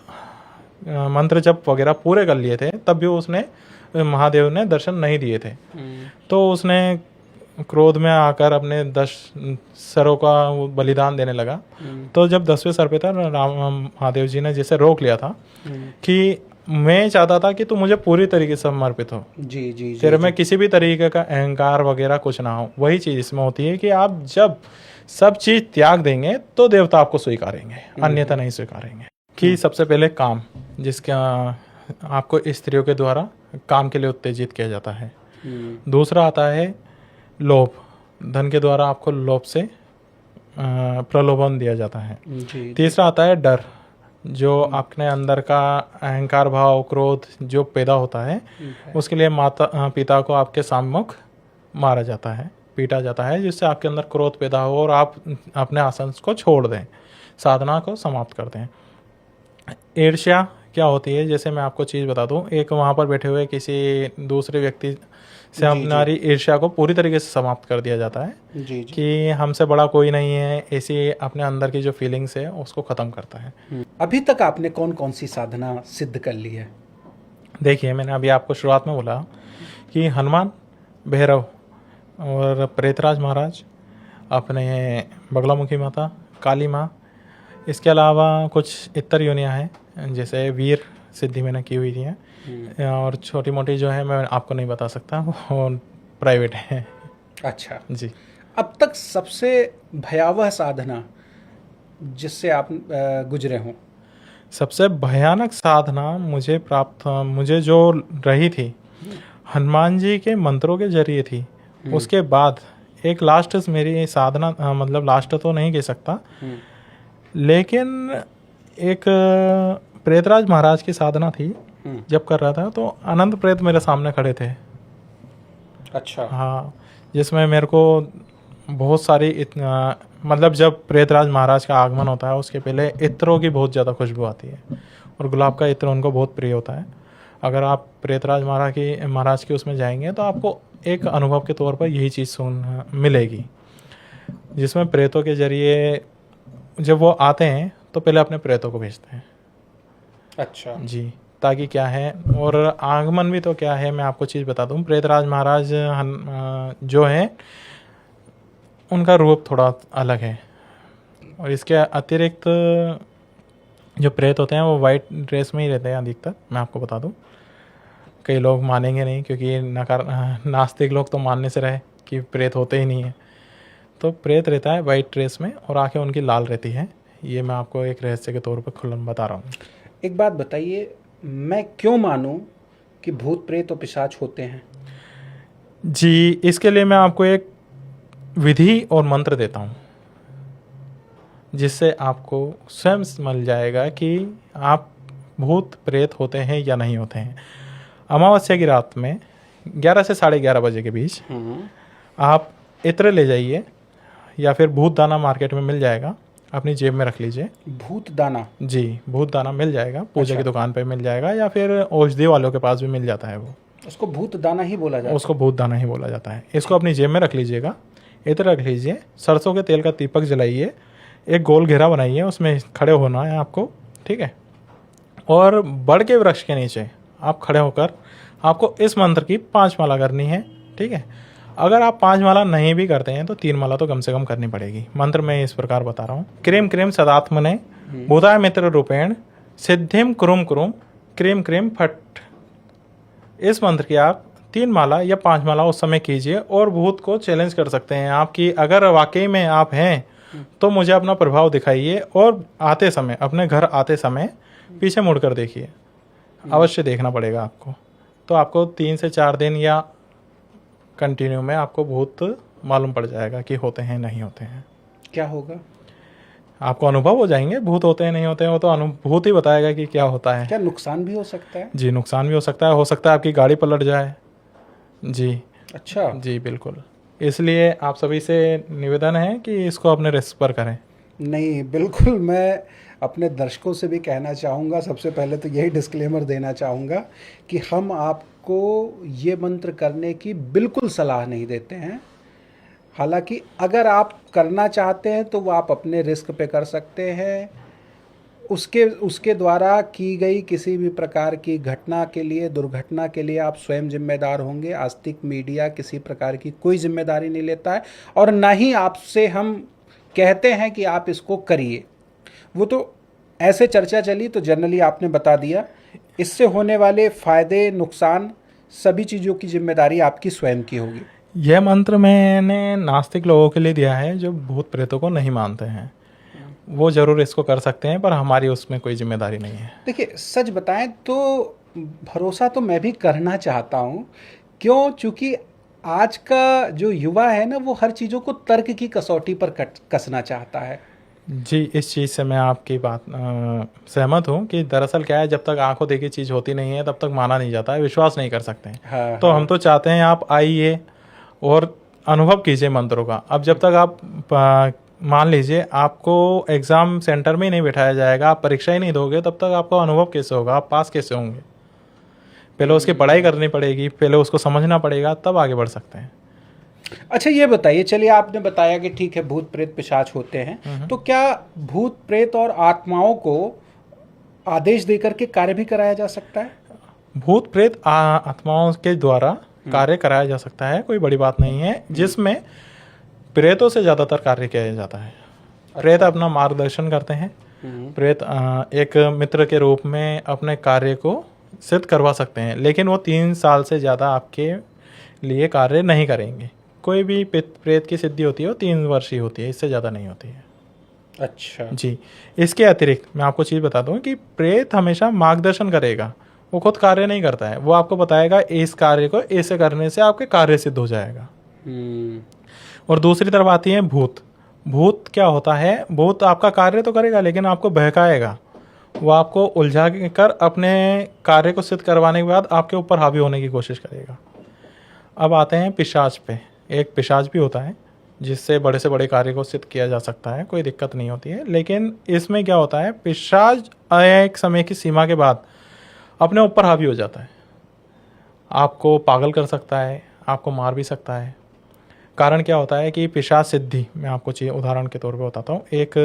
Speaker 2: मंत्र जप वगैरह पूरे कर लिए थे तब भी उसने महादेव ने दर्शन नहीं दिए थे। तो उसने क्रोध में आकर अपने 10 सरों का बलिदान देने लगा। तो जब 10वें सर पे था, महादेव जी ने जिसे रोक लिया था कि मैं चाहता था कि तू मुझे पूरी तरीके से समर्पित हो,
Speaker 1: जी जी,
Speaker 2: तेरे में किसी भी तरीके का अहंकार वगैरह कुछ ना हो। वही चीज़ इसमें होती है कि आप जब सब चीज़ त्याग देंगे तो देवता आपको स्वीकारेंगे, अन्यथा नहीं स्वीकारेंगे। कि सबसे पहले काम, जिसका आपको स्त्रियों के द्वारा काम के लिए उत्तेजित किया जाता है। दूसरा आता है लोभ, धन के द्वारा आपको लोभ से प्रलोभन दिया जाता है। तीसरा आता है डर, जो अपने अंदर का अहंकार भाव क्रोध जो पैदा होता है उसके लिए माता पिता को आपके सम्मुख मारा जाता है, पीटा जाता है, जिससे आपके अंदर क्रोध पैदा हो और आप अपने आसन को छोड़ दें, साधना को समाप्त कर दें। ईर्ष्या क्या होती है, जैसे मैं आपको चीज़ बता दूं, एक वहाँ पर बैठे हुए किसी दूसरे व्यक्ति से हमारी ईर्ष्या को पूरी तरीके से समाप्त कर दिया जाता है
Speaker 1: जी।
Speaker 2: कि हमसे बड़ा कोई नहीं है, ऐसी अपने अंदर की जो फीलिंग्स है उसको ख़त्म करता है।
Speaker 1: अभी तक आपने कौन कौन सी साधना सिद्ध कर ली है?
Speaker 2: देखिए, मैंने अभी आपको शुरुआत में बोला कि हनुमान, भैरव और प्रेतराज महाराज, अपने बगलामुखी माता, काली माँ, इसके अलावा कुछ इतर योनियाँ हैं जैसे वीर सिद्धि मैंने की हुई थी और छोटी मोटी जो है मैं आपको नहीं बता सकता, वो प्राइवेट है।
Speaker 1: अच्छा
Speaker 2: जी।
Speaker 1: अब तक सबसे भयावह साधना जिससे आप गुजरे हों?
Speaker 2: सबसे भयानक साधना मुझे जो रही थी हनुमान जी के मंत्रों के जरिए थी। उसके बाद एक लास्ट मेरी साधना, मतलब लास्ट तो नहीं कह सकता, लेकिन एक प्रेतराज महाराज की साधना थी। जब कर रहा था तो अनंत प्रेत मेरे सामने खड़े थे।
Speaker 1: अच्छा।
Speaker 2: हाँ, जिसमें मेरे को बहुत सारी मतलब जब प्रेतराज महाराज का आगमन होता है उसके पहले इत्रों की बहुत ज़्यादा खुशबू आती है और गुलाब का इत्र उनको बहुत प्रिय होता है। अगर आप प्रेतराज महाराज की उसमें जाएंगे तो आपको एक अनुभव के तौर पर यही चीज़ मिलेगी, जिसमें प्रेतों के जरिए जब वो आते हैं तो पहले अपने प्रेतों को भेजते हैं।
Speaker 1: अच्छा
Speaker 2: जी, ताकि क्या है, और आगमन भी तो क्या है, मैं आपको चीज़ बता दूं, प्रेतराज महाराज जो है उनका रूप थोड़ा अलग है और इसके अतिरिक्त जो प्रेत होते हैं वो वाइट ड्रेस में ही रहते हैं अधिकतर। मैं आपको बता दूं, कई लोग मानेंगे नहीं क्योंकि नास्तिक लोग तो मानने से रहे कि प्रेत होते ही नहीं है। तो प्रेत रहता है वाइट ड्रेस में और आंखें उनकी लाल रहती हैं। ये मैं आपको एक रहस्य के तौर पर खुल्लन बता रहा हूँ।
Speaker 1: एक बात बताइए, मैं क्यों मानूं कि भूत प्रेत और पिशाच होते हैं?
Speaker 2: जी, इसके लिए मैं आपको एक विधि और मंत्र देता हूँ जिससे आपको स्वयं मिल जाएगा कि आप भूत प्रेत होते हैं या नहीं होते हैं। अमावस्या की रात में 11 से 11:30 बजे के बीच आप इत्र ले जाइए या फिर भूत दाना मार्केट में मिल जाएगा, अपनी जेब में रख लीजिए।
Speaker 1: भूत दाना?
Speaker 2: जी, भूत दाना मिल जाएगा, पूजा
Speaker 1: अच्छा।
Speaker 2: की दुकान पे मिल जाएगा, या फिर औषधि वालों के पास भी मिल जाता है वो।
Speaker 1: उसको भूत दाना ही बोला जाता है?
Speaker 2: उसको भूत दाना ही बोला जाता है। इसको अपनी जेब में रख लीजिएगा, इधर रख लीजिए। सरसों के तेल का दीपक जलाइए, एक गोल घेरा बनाइए, उसमें खड़े होना है आपको, ठीक है। और बड़ के वृक्ष के नीचे आप खड़े होकर आपको इस मंत्र की 5 माला करनी है, ठीक है। अगर आप 5 माला नहीं भी करते हैं तो 3 माला तो कम से कम करनी पड़ेगी। मंत्र मैं इस प्रकार बता रहा हूँ। क्रीम क्रीम सदात्मने भूताय मित्र रूपेण सिद्धिम कुरुम कुरुम क्रीम क्रीम फट। इस मंत्र की आप 3 माला या 5 माला उस समय कीजिए और भूत को चैलेंज कर सकते हैं आपकी, अगर वाकई में आप हैं तो मुझे अपना प्रभाव दिखाइए, और आते समय, अपने घर आते समय पीछे मुड़कर देखिए, अवश्य देखना पड़ेगा आपको। तो आपको 3 से 4 दिन या कंटिन्यू में आपको भूत मालूम पड़ जाएगा कि होते हैं नहीं होते हैं।
Speaker 1: क्या होगा?
Speaker 2: आपको अनुभव हो जाएंगे, भूत होते हैं नहीं होते हैं, वो तो अनुभूत ही बताएगा कि क्या होता है।
Speaker 1: क्या नुकसान भी हो सकता है?
Speaker 2: जी, नुकसान भी हो सकता है आपकी गाड़ी पलट जाए। जी
Speaker 1: अच्छा।
Speaker 2: जी बिल्कुल। इसलिए आप सभी से निवेदन है कि इसको अपने रिस्क पर करें।
Speaker 1: नहीं, बिल्कुल। मैं अपने दर्शकों से भी कहना चाहूँगा, सबसे पहले तो यही डिस्क्लेमर देना चाहूँगा कि हम आपको ये मंत्र करने की बिल्कुल सलाह नहीं देते हैं। हालांकि अगर आप करना चाहते हैं तो वो आप अपने रिस्क पे कर सकते हैं। उसके द्वारा की गई किसी भी प्रकार की घटना के लिए, दुर्घटना के लिए आप स्वयं जिम्मेदार होंगे। आस्तिक मीडिया किसी प्रकार की कोई जिम्मेदारी नहीं लेता है, और ना ही आपसे हम कहते हैं कि आप इसको करिए। वो तो ऐसे चर्चा चली तो जनरली आपने बता दिया। इससे होने वाले फायदे, नुकसान, सभी चीज़ों की जिम्मेदारी आपकी स्वयं की होगी।
Speaker 2: यह मंत्र मैंने नास्तिक लोगों के लिए दिया है जो भूत प्रेतों को नहीं मानते हैं। वो ज़रूर इसको कर सकते हैं, पर हमारी उसमें कोई जिम्मेदारी नहीं है।
Speaker 1: देखिए, सच बताएं तो भरोसा तो मैं भी करना चाहता हूँ। क्यों? चूँकि आज का जो युवा है ना, वो हर चीज़ों को तर्क की कसौटी पर कसना चाहता है।
Speaker 2: जी, इस चीज़ से मैं आपकी बात सहमत हूँ कि दरअसल क्या है, जब तक आंखों देखी चीज़ होती नहीं है तब तक माना नहीं जाता है, विश्वास नहीं कर सकते हैं।
Speaker 1: हाँ,
Speaker 2: तो
Speaker 1: हाँ।
Speaker 2: हम तो चाहते हैं आप आइए और अनुभव कीजिए मंत्रों का। अब जब तक आप मान लीजिए आपको एग्ज़ाम सेंटर में ही नहीं बिठाया जाएगा, आप परीक्षा ही नहीं दोगे, तब तक आपका अनुभव कैसे होगा, आप पास कैसे होंगे? पहले उसकी पढ़ाई करनी पड़ेगी, पहले उसको समझना पड़ेगा, तब आगे बढ़ सकते हैं।
Speaker 1: अच्छा, ये बताइए, चलिए आपने बताया कि ठीक है भूत प्रेत पिशाच होते हैं, तो क्या भूत प्रेत और आत्माओं को आदेश देकर के कार्य भी कराया जा सकता है?
Speaker 2: भूत प्रेत आत्माओं के द्वारा कार्य कराया जा सकता है, कोई बड़ी बात नहीं है, जिसमें प्रेतों से ज़्यादातर कार्य किया जाता है। प्रेत अपना मार्गदर्शन करते हैं। प्रेत एक मित्र के रूप में अपने कार्य को सिद्ध करवा सकते हैं, लेकिन वो 3 साल से ज़्यादा आपके लिए कार्य नहीं करेंगे। कोई भी प्रेत की सिद्धि होती है वो 3 वर्ष ही होती है, इससे ज़्यादा नहीं होती है।
Speaker 1: अच्छा
Speaker 2: जी, इसके अतिरिक्त मैं आपको चीज़ बता दूं कि प्रेत हमेशा मार्गदर्शन करेगा, वो खुद कार्य नहीं करता है। वो आपको बताएगा इस कार्य को ऐसे करने से आपके कार्य सिद्ध हो जाएगा। और दूसरी तरफ आती है भूत। भूत क्या होता है? भूत आपका कार्य तो करेगा लेकिन आपको बहकाएगा। वो आपको उलझा कर अपने कार्य को सिद्ध करवाने के बाद आपके ऊपर हावी होने की कोशिश करेगा। अब आते हैं पिशाच पे। एक पिशाच भी होता है जिससे बड़े से बड़े कार्य को सिद्ध किया जा सकता है, कोई दिक्कत नहीं होती है। लेकिन इसमें क्या होता है, पिशाच एक समय की सीमा के बाद अपने ऊपर हावी हो जाता है, आपको पागल कर सकता है, आपको मार भी सकता है। कारण क्या होता है कि पिशाच सिद्धि, मैं आपको उदाहरण के तौर पे बताता हूँ। एक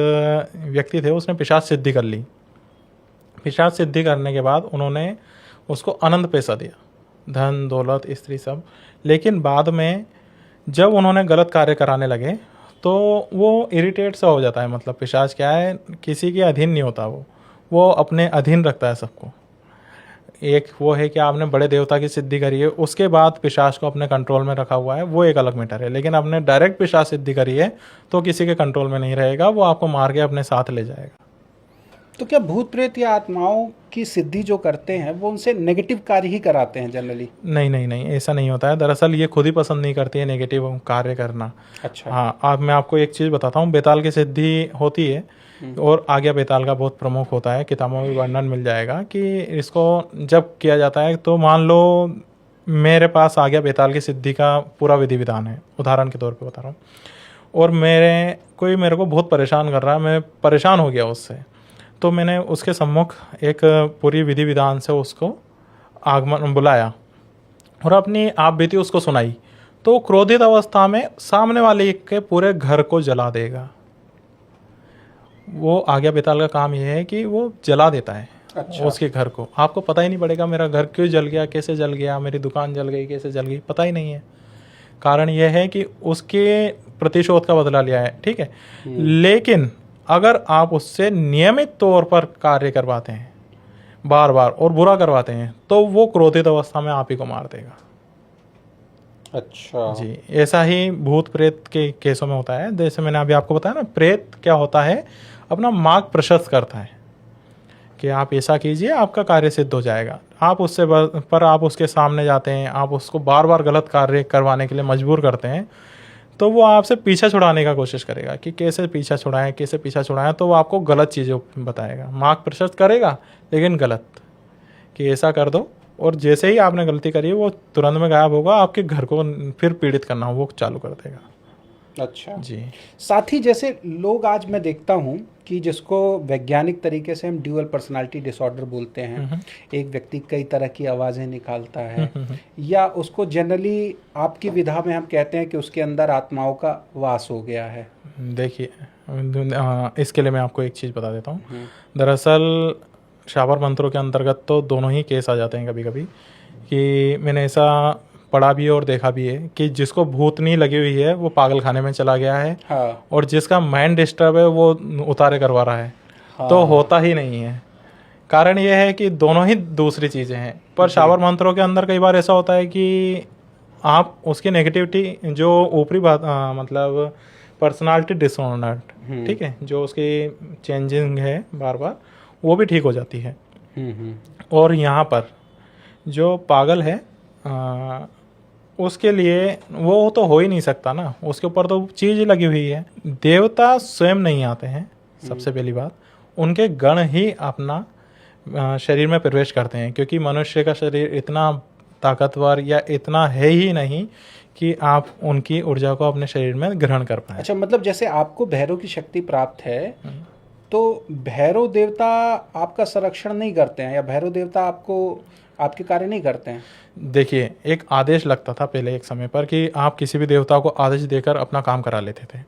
Speaker 2: व्यक्ति थे, उसने पिशाच सिद्धि कर ली। पिशाच सिद्धि करने के बाद उन्होंने उसको अनंत पैसा दिया, धन दौलत स्त्री सब। लेकिन बाद में जब उन्होंने गलत कार्य कराने लगे तो वो इरिटेट सा हो जाता है। मतलब पिशाच क्या है, किसी के अधीन नहीं होता, वो अपने अधीन रखता है सबको। एक वो है कि आपने बड़े देवता की सिद्धि करी है, उसके बाद पिशाच को अपने कंट्रोल में रखा हुआ है, वो एक अलग मैटर है। लेकिन आपने डायरेक्ट पिशाच सिद्धि करी है तो किसी के कंट्रोल में नहीं रहेगा, वो आपको मार के अपने साथ ले जाएगा।
Speaker 1: तो क्या भूत प्रेत या आत्माओं की सिद्धि जो करते हैं वो उनसे नेगेटिव कार्य ही कराते हैं जनरली?
Speaker 2: नहीं नहीं नहीं, ऐसा नहीं होता है। दरअसल ये खुद ही पसंद नहीं करती है नेगेटिव कार्य करना।
Speaker 1: अच्छा।
Speaker 2: हाँ, अब मैं आपको एक चीज़ बताता हूँ। बेताल की सिद्धि होती है और आज्ञा बेताल का बहुत प्रमुख होता है, किताबों में वर्णन मिल जाएगा कि इसको जब किया जाता है तो मान लो मेरे पास आज्ञा बेताल की सिद्धि का पूरा विधि विधान है, उदाहरण के तौर पे बता रहा हूँ। और मेरे को बहुत परेशान कर रहा है, मैं परेशान हो गया उससे। तो मैंने उसके सम्मुख एक पूरी विधि विधान से उसको आगमन बुलाया और अपनी आप बीती उसको सुनाई। तो क्रोधित अवस्था में सामने वाले के पूरे घर को जला देगा। वो आज्ञा बेताल का काम यह है कि वो जला देता है।
Speaker 1: अच्छा।
Speaker 2: उसके घर को आपको पता ही नहीं पड़ेगा मेरा घर क्यों जल गया, कैसे जल गया, मेरी दुकान जल गई, कैसे जल गई, पता ही नहीं है। कारण यह है कि उसके प्रतिशोध का बदला लिया है, ठीक है। लेकिन अगर आप उससे नियमित तौर पर कार्य करवाते हैं बार बार और बुरा करवाते हैं तो वो क्रोधित अवस्था में आप ही को मार देगा।
Speaker 1: अच्छा
Speaker 2: जी, ऐसा ही भूत प्रेत के केसों में होता है। जैसे मैंने अभी आपको बताया ना, प्रेत क्या होता है, अपना मार्ग प्रशस्त करता है कि आप ऐसा कीजिए आपका कार्य सिद्ध हो जाएगा। आप उससे पर आप उसके सामने जाते हैं, आप उसको बार बार गलत कार्य करवाने के लिए मजबूर करते हैं, तो वो आपसे पीछा छुड़ाने का कोशिश करेगा कि कैसे पीछा छुड़ाएं, कैसे पीछा छुड़ाएं। तो वो आपको गलत चीज़ें बताएगा, मार्ग प्रशस्त करेगा लेकिन गलत, कि ऐसा कर दो। और जैसे ही आपने गलती करी वो तुरंत में गायब होगा, आपके घर को फिर पीड़ित करना वो चालू कर देगा।
Speaker 1: अच्छा
Speaker 2: जी।
Speaker 1: साथ ही जैसे लोग आज मैं देखता हूँ कि जिसको वैज्ञानिक तरीके से हम ड्यूअल पर्सनालिटी डिसऑर्डर बोलते हैं, एक व्यक्ति कई तरह की आवाज़ें निकालता है, या उसको जनरली आपकी विधा में हम कहते हैं कि उसके अंदर आत्माओं का वास हो गया है।
Speaker 2: देखिए, इसके लिए मैं आपको एक चीज़ बता देता हूँ। दरअसल शाबर मंत्रों के अंतर्गत तो दोनों ही केस आ जाते हैं कभी कभी, कि मैंने ऐसा पढ़ा भी है और देखा भी है कि जिसको भूतनी लगी हुई है वो पागल खाने में चला गया है।
Speaker 1: हाँ।
Speaker 2: और जिसका माइंड डिस्टर्ब है वो उतारे करवा रहा है।
Speaker 1: हाँ।
Speaker 2: तो होता ही नहीं है। कारण ये है कि दोनों ही दूसरी चीज़ें हैं। पर शाबर मंत्रों के अंदर कई बार ऐसा होता है कि आप उसकी नेगेटिविटी जो ऊपरी बात मतलब पर्सनालिटी डिसऑर्डर, ठीक है, जो उसकी चेंजिंग है बार बार, वो भी ठीक हो जाती है। और यहाँ पर जो पागल है उसके लिए वो तो हो ही नहीं सकता ना, उसके ऊपर तो चीज़ लगी हुई है। देवता स्वयं नहीं आते हैं, सबसे पहली बात। उनके गण ही अपना शरीर में प्रवेश करते हैं, क्योंकि मनुष्य का शरीर इतना ताकतवर या इतना है ही नहीं कि आप उनकी ऊर्जा को अपने शरीर में ग्रहण कर पाए।
Speaker 1: अच्छा, मतलब जैसे आपको भैरव की शक्ति प्राप्त है तो भैरव देवता आपका संरक्षण नहीं करते हैं, या भैरव देवता आपके कार्य नहीं करते हैं?
Speaker 2: देखिए, एक आदेश लगता था पहले एक समय पर कि आप किसी भी देवता को आदेश देकर अपना काम करा लेते थे,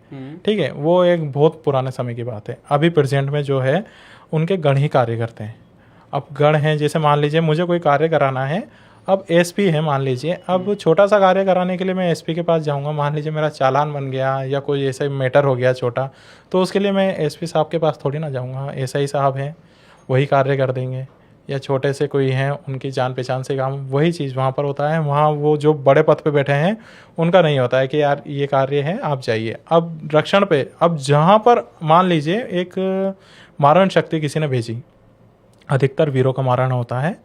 Speaker 2: ठीक है। वो एक बहुत पुराने समय की बात है। अभी प्रेजेंट में जो है उनके गण ही कार्य करते हैं। अब गण हैं, जैसे मान लीजिए मुझे कोई कार्य कराना है, अब एसपी है मान लीजिए, अब छोटा सा कार्य कराने के लिए मैं एसपी के पास जाऊंगा, मान लीजिए मेरा चालान बन गया या कोई ऐसा मैटर हो गया छोटा, तो उसके लिए मैं एसपी साहब के पास थोड़ी ना जाऊंगा। एसआई साहब हैं, वही कार्य कर देंगे, या छोटे से कोई हैं उनकी जान पहचान से काम, वही चीज़ वहाँ पर होता है। वहाँ वो जो बड़े पद पे बैठे हैं उनका नहीं होता है कि यार ये कार्य है आप जाइए। अब रक्षण पे, अब जहाँ पर मान लीजिए एक मारण शक्ति किसी ने भेजी, अधिकतर वीरों का मारण होता है।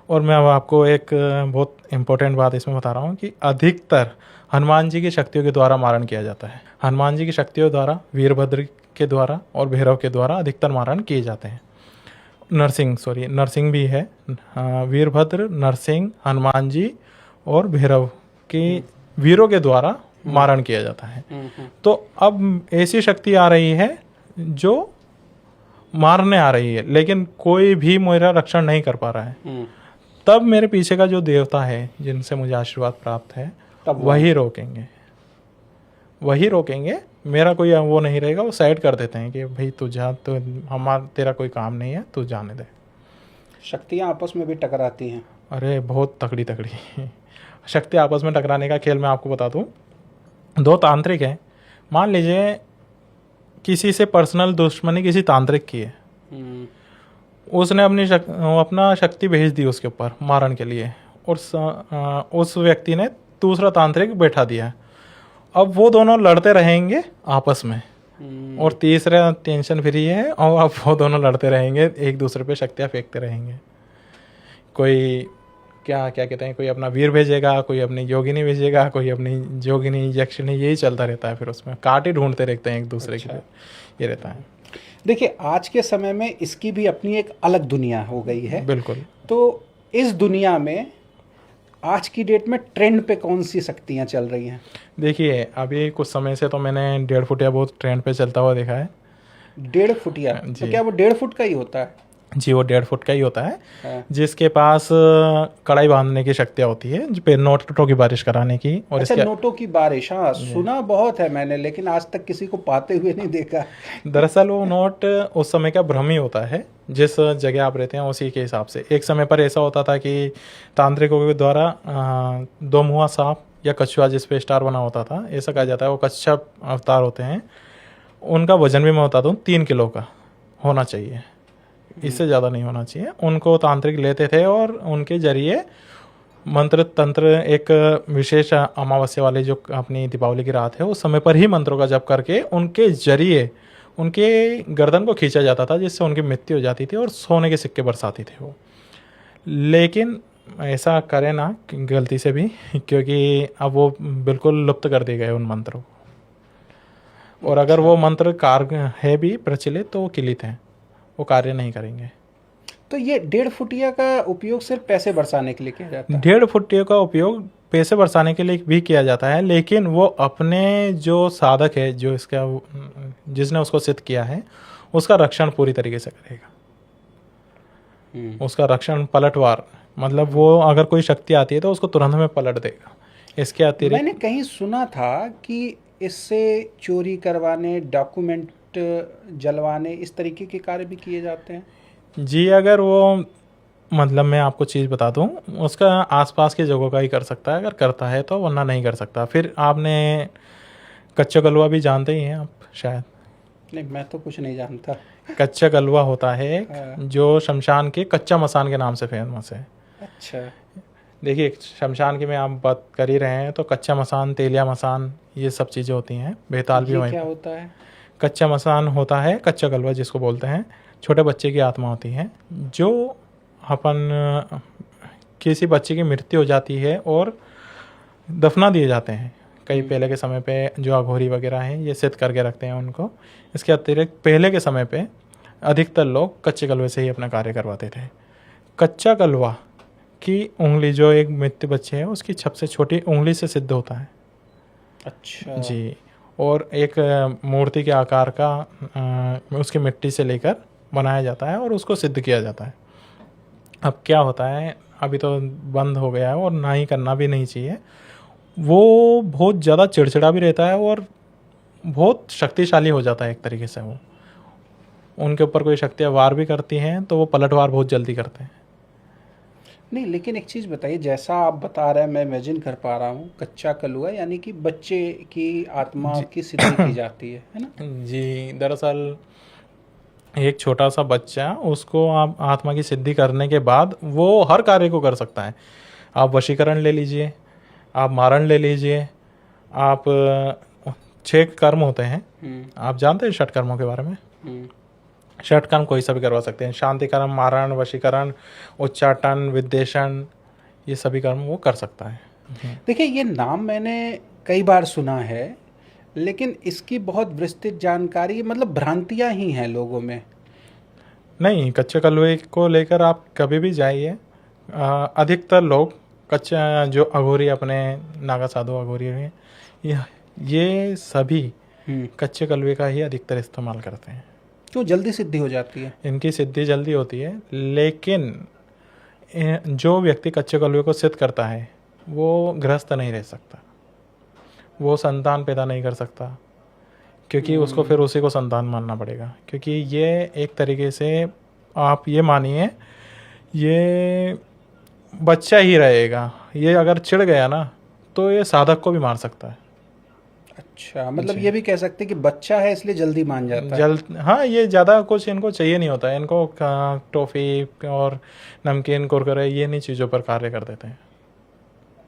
Speaker 2: और मैं अब आपको एक बहुत इम्पोर्टेंट बात इसमें बता रहा हूँ कि अधिकतर हनुमान जी की शक्तियों के द्वारा मारण किया जाता है। हनुमान जी की शक्तियों द्वारा, वीरभद्र के द्वारा और भैरव के द्वारा अधिकतर मारण किए जाते हैं। नरसिंह भी है, वीरभद्र, नरसिंह, हनुमान जी और भैरव के वीरों के द्वारा मारण किया जाता है। तो अब ऐसी शक्ति आ रही है जो मारने आ रही है, लेकिन कोई भी मेरा रक्षण नहीं कर पा रहा है। तब मेरे पीछे का जो देवता है जिनसे मुझे आशीर्वाद प्राप्त है, तब वही रोकेंगे। मेरा कोई वो नहीं रहेगा, वो साइड कर देते हैं कि भाई तू जा, तो तेरा कोई काम नहीं है, तू जाने दे।
Speaker 1: शक्तियाँ आपस में भी टकराती हैं?
Speaker 2: अरे बहुत तगड़ी शक्ति आपस में टकराने का खेल मैं आपको बता दूं। दो तांत्रिक हैं, मान लीजिए किसी से पर्सनल दुश्मनी किसी तांत्रिक की है, उसने अपना शक्ति भेज दी उसके ऊपर मारण के लिए, और उस व्यक्ति ने दूसरा तांत्रिक बैठा दिया। अब वो दोनों लड़ते रहेंगे आपस में, और तीसरा टेंशन फ्री है, और अब वो दोनों लड़ते रहेंगे, एक दूसरे पे शक्तियाँ फेंकते रहेंगे। कोई क्या कहते हैं, कोई अपना वीर भेजेगा, कोई अपनी योगिनी भेजेगा, कोई अपनी जोगिनी यक्षिणी, यही चलता रहता है। फिर उसमें कांटे ढूंढते रहते हैं एक दूसरे के लिए, ये रहता है।
Speaker 1: देखिए, आज के समय में इसकी भी अपनी एक अलग दुनिया हो गई है।
Speaker 2: बिल्कुल।
Speaker 1: तो इस दुनिया में आज की डेट में ट्रेंड पे कौन सी शक्तियाँ चल रही हैं?
Speaker 2: देखिए अभी कुछ समय से तो मैंने 1.5 फुटिया बहुत ट्रेंड पे चलता हुआ देखा है।
Speaker 1: 1.5 फुटिया, तो
Speaker 2: जी।
Speaker 1: क्या वो 1.5 फुट का ही होता है?
Speaker 2: जी वो 1.5 फुट का ही होता है,
Speaker 1: हाँ।
Speaker 2: जिसके पास कड़ाई बांधने की शक्तियाँ होती है, जो पे नोटों की बारिश कराने की। और
Speaker 1: अच्छा,
Speaker 2: इसके
Speaker 1: नोटों की बारिश, हाँ सुना बहुत है मैंने, लेकिन आज तक किसी को पाते हुए नहीं देखा।
Speaker 2: दरअसल वो नोट उस समय का भ्रम ही होता है, जिस जगह आप रहते हैं उसी के हिसाब से। एक समय पर ऐसा होता था कि तांत्रिकों के द्वारा दो मुहा सांप या कछुआ जिस पे स्टार बना होता था, ऐसा कहा जाता है वो कच्छप अवतार होते हैं, उनका वजन भी मैं बता दूँ 3 किलो का होना चाहिए, इससे ज़्यादा नहीं होना चाहिए। उनको तांत्रिक लेते थे और उनके जरिए मंत्र तंत्र, एक विशेष अमावस्या वाली जो अपनी दीपावली की रात है उस समय पर ही मंत्रों का जप करके उनके जरिए उनके गर्दन को खींचा जाता था, जिससे उनकी मृत्यु हो जाती थी और सोने के सिक्के बरसाती थे वो। लेकिन ऐसा करें ना गलती से भी, क्योंकि अब वो बिल्कुल लुप्त कर दिए गए उन मंत्रों को। और अगर वो मंत्र कार्य है भी प्रचलित तो वो किलित हैं, वो कार्य नहीं करेंगे।
Speaker 1: तो ये 1.5 फुटिया का उपयोग सिर्फ पैसे बरसाने के लिए किया जाता है?
Speaker 2: 1.5 फुटिया का उपयोग पैसे बरसाने के लिए भी किया जाता है, लेकिन वो अपने जो साधक है, जो इसका जिसने उसको सिद्ध किया है, उसका रक्षण पूरी तरीके से करेगा। उसका रक्षण पलटवार, मतलब वो अगर कोई शक्ति आती है तो उसको तुरंत में पलट देगा। इसके अतिरिक्त
Speaker 1: मैंने कहीं सुना था कि इससे चोरी करवाने, डॉक्यूमेंट जलवाने, इस तरीके के कार्य भी किए जाते हैं।
Speaker 2: जी, अगर वो, मतलब मैं आपको चीज़ बता दूं, उसका आसपास की जगहों का ही कर सकता है अगर करता है तो, वरना नहीं कर सकता। फिर आपने कच्चा गलवा भी जानते ही हैं आप शायद।
Speaker 1: नहीं, मैं तो कुछ नहीं जानता।
Speaker 2: कच्चा गलवा होता है एक,
Speaker 1: हाँ।
Speaker 2: जो शमशान के कच्चा मसान के नाम से फेमस है।
Speaker 1: अच्छा।
Speaker 2: देखिए शमशान की मैं आप बात कर ही रहे हैं तो कच्चा मसान, तेलिया मसान, ये सब चीज़ें होती हैं। बेताल भी
Speaker 1: ये
Speaker 2: वहीं
Speaker 1: क्या
Speaker 2: पर।
Speaker 1: होता है?
Speaker 2: कच्चा मसान होता है, कच्चा गलवा जिसको बोलते हैं, छोटे बच्चे की आत्मा होती है जो अपन किसी बच्चे की मृत्यु हो जाती है और दफना दिए जाते हैं। कई पहले के समय पे जो अघोरी वगैरह हैं ये सिद्ध करके रखते हैं उनको। इसके अतिरिक्त पहले के समय पे अधिकतर लोग कच्चे गलवे से ही अपना कार्य करवाते थे। कच्चा गलवा की उंगली, जो एक मृत्यु बच्चे है उसकी सबसे छोटी उंगली से सिद्ध होता है।
Speaker 1: अच्छा
Speaker 2: जी। और एक मूर्ति के आकार का उसकी मिट्टी से लेकर बनाया जाता है और उसको सिद्ध किया जाता है। अब क्या होता है, अभी तो बंद हो गया है और ना ही करना भी नहीं चाहिए। वो बहुत ज़्यादा चिड़चिड़ा भी रहता है और बहुत शक्तिशाली हो जाता है एक तरीके से। वो उनके ऊपर कोई शक्तियाँ वार भी करती हैं तो वो पलटवार बहुत जल्दी करते हैं।
Speaker 1: नहीं, लेकिन एक चीज़ बताइए, जैसा आप बता रहे हैं मैं इमेजिन कर पा रहा हूँ, कच्चा कलुआ यानी कि बच्चे की आत्मा की सिद्धि की जाती है ना?
Speaker 2: जी, दरअसल एक छोटा सा बच्चा, उसको आप आत्मा की सिद्धि करने के बाद वो हर कार्य को कर सकता है। आप वशीकरण ले लीजिए, आप मारण ले लीजिए, आप 6 कर्म होते हैं, आप जानते हैं षट कर्मों के बारे में? षट कर्म कोई सा भी करवा सकते हैं। शांति कर्म, मारण, वशीकरण, उच्चाटन, विद्वेषण, ये सभी कर्म वो कर सकता है।
Speaker 1: देखिए, ये नाम मैंने कई बार सुना है, लेकिन इसकी बहुत विस्तृत जानकारी, मतलब भ्रांतियां ही हैं लोगों में।
Speaker 2: नहीं, कच्चे कलवे को लेकर आप कभी भी जाइए, अधिकतर लोग कच्चा, जो अघोरी अपने नागा साधु अघोरी हैं, ये सभी कच्चे कलवे का ही अधिकतर इस्तेमाल करते हैं।
Speaker 1: क्यों? जल्दी सिद्धि हो जाती है।
Speaker 2: इनकी सिद्धि जल्दी होती है, लेकिन जो व्यक्ति कच्चे कलवे को सिद्ध करता है वो गृहस्थ नहीं रह सकता, वो संतान पैदा नहीं कर सकता, क्योंकि उसको फिर उसी को संतान मानना पड़ेगा। क्योंकि ये एक तरीके से आप ये मानिए, ये बच्चा ही रहेगा। ये अगर चिढ़ गया ना तो ये साधक को भी मार सकता है।
Speaker 1: अच्छा, मतलब ये भी कह सकते हैं कि बच्चा है इसलिए जल्दी मान जाता है।
Speaker 2: हाँ, ये ज़्यादा कुछ इनको चाहिए नहीं होता है। इनको टॉफ़ी और नमकीन, कुरकुरे, ये नहीं चीज़ों पर कार्य कर देते हैं।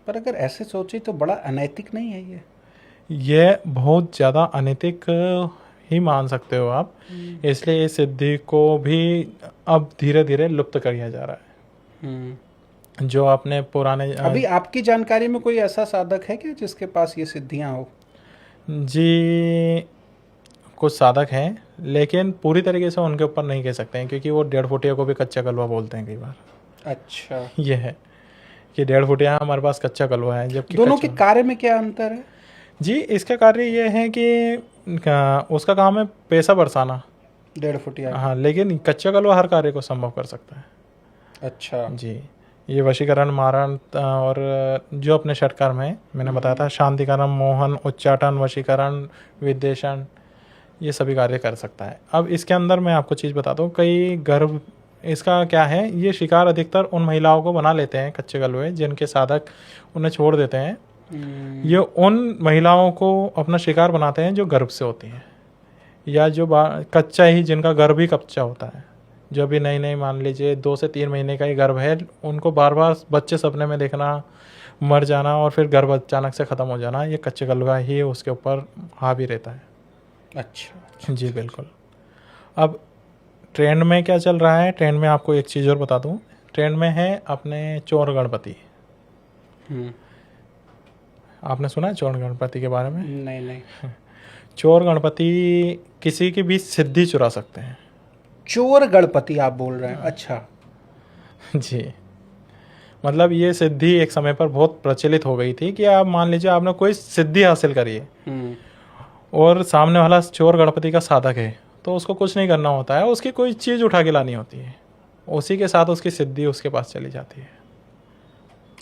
Speaker 1: पर अगर ऐसे सोचे तो बड़ा अनैतिक नहीं है
Speaker 2: ये बहुत ज़्यादा अनैतिक ही मान सकते हो आप। इसलिए इस सिद्धि को भी अब धीरे धीरे लुप्त किया जा रहा है। जो आपने पुराने
Speaker 1: अभी आपकी जानकारी में कोई ऐसा साधक है क्या जिसके पास ये सिद्धियां हो?
Speaker 2: जी, कुछ साधक हैं, लेकिन पूरी तरीके से उनके ऊपर नहीं कह सकते हैं, क्योंकि वो 1.5 फुटिया को भी कच्चा कलवा बोलते हैं कई बार।
Speaker 1: अच्छा।
Speaker 2: ये है, कि 1.5 फुट यहाँ हमारे पास कच्चा कलवा है, जबकि
Speaker 1: दोनों के
Speaker 2: कच्चा-
Speaker 1: कार्य में क्या अंतर है?
Speaker 2: जी, इसका कार्य ये है कि उसका काम है पैसा बरसाना।
Speaker 1: 1.5 फुट या?
Speaker 2: हाँ, लेकिन कच्चा कलवा हर कार्य को संभव कर सकता है।
Speaker 1: अच्छा।
Speaker 2: जी, ये वशीकरण, मारण और जो अपने षटकर्म है मैंने बताया था, शांतिकरण, मोहन, उच्चाटन, वशीकरण, विद्वेषण, ये सभी कार्य कर सकता है। अब इसके अंदर मैं आपको चीज़ बता दूँ, कई गर्भ इसका क्या है, ये शिकार अधिकतर उन महिलाओं को बना लेते हैं कच्चे कलवे, जिनके साधक उन्हें छोड़ देते हैं। ये उन महिलाओं को अपना शिकार बनाते हैं जो गर्भ से होती हैं, या जो कच्चा ही, जिनका गर्भ ही कच्चा होता है, जो भी नई नई, मान लीजिए 2 से 3 महीने का ही गर्भ है, उनको बार बार बच्चे सपने में देखना, मर जाना और फिर गर्भ अचानक से ख़त्म हो जाना, ये कच्चे कलवा ही उसके ऊपर हावी रहता है।
Speaker 1: अच्छा।
Speaker 2: जी बिल्कुल। अब ट्रेंड में क्या चल रहा है, ट्रेंड में आपको एक चीज़ और बता दूं, ट्रेंड में है अपने चोर गणपति। आपने सुना है चोर गणपति के बारे में?
Speaker 1: नहीं नहीं।
Speaker 2: चोर गणपति किसी की भी सिद्धि चुरा सकते हैं।
Speaker 1: चोर गणपति आप बोल रहे हैं? अच्छा।
Speaker 2: जी, मतलब ये सिद्धि एक समय पर बहुत प्रचलित हो गई थी कि आप मान लीजिए आपने कोई सिद्धि हासिल करी है और सामने वाला चोर गणपति का साधक है, तो उसको कुछ नहीं करना होता है, उसकी कोई चीज़ उठा के लानी होती है, उसी के साथ उसकी सिद्धि उसके पास चली जाती है।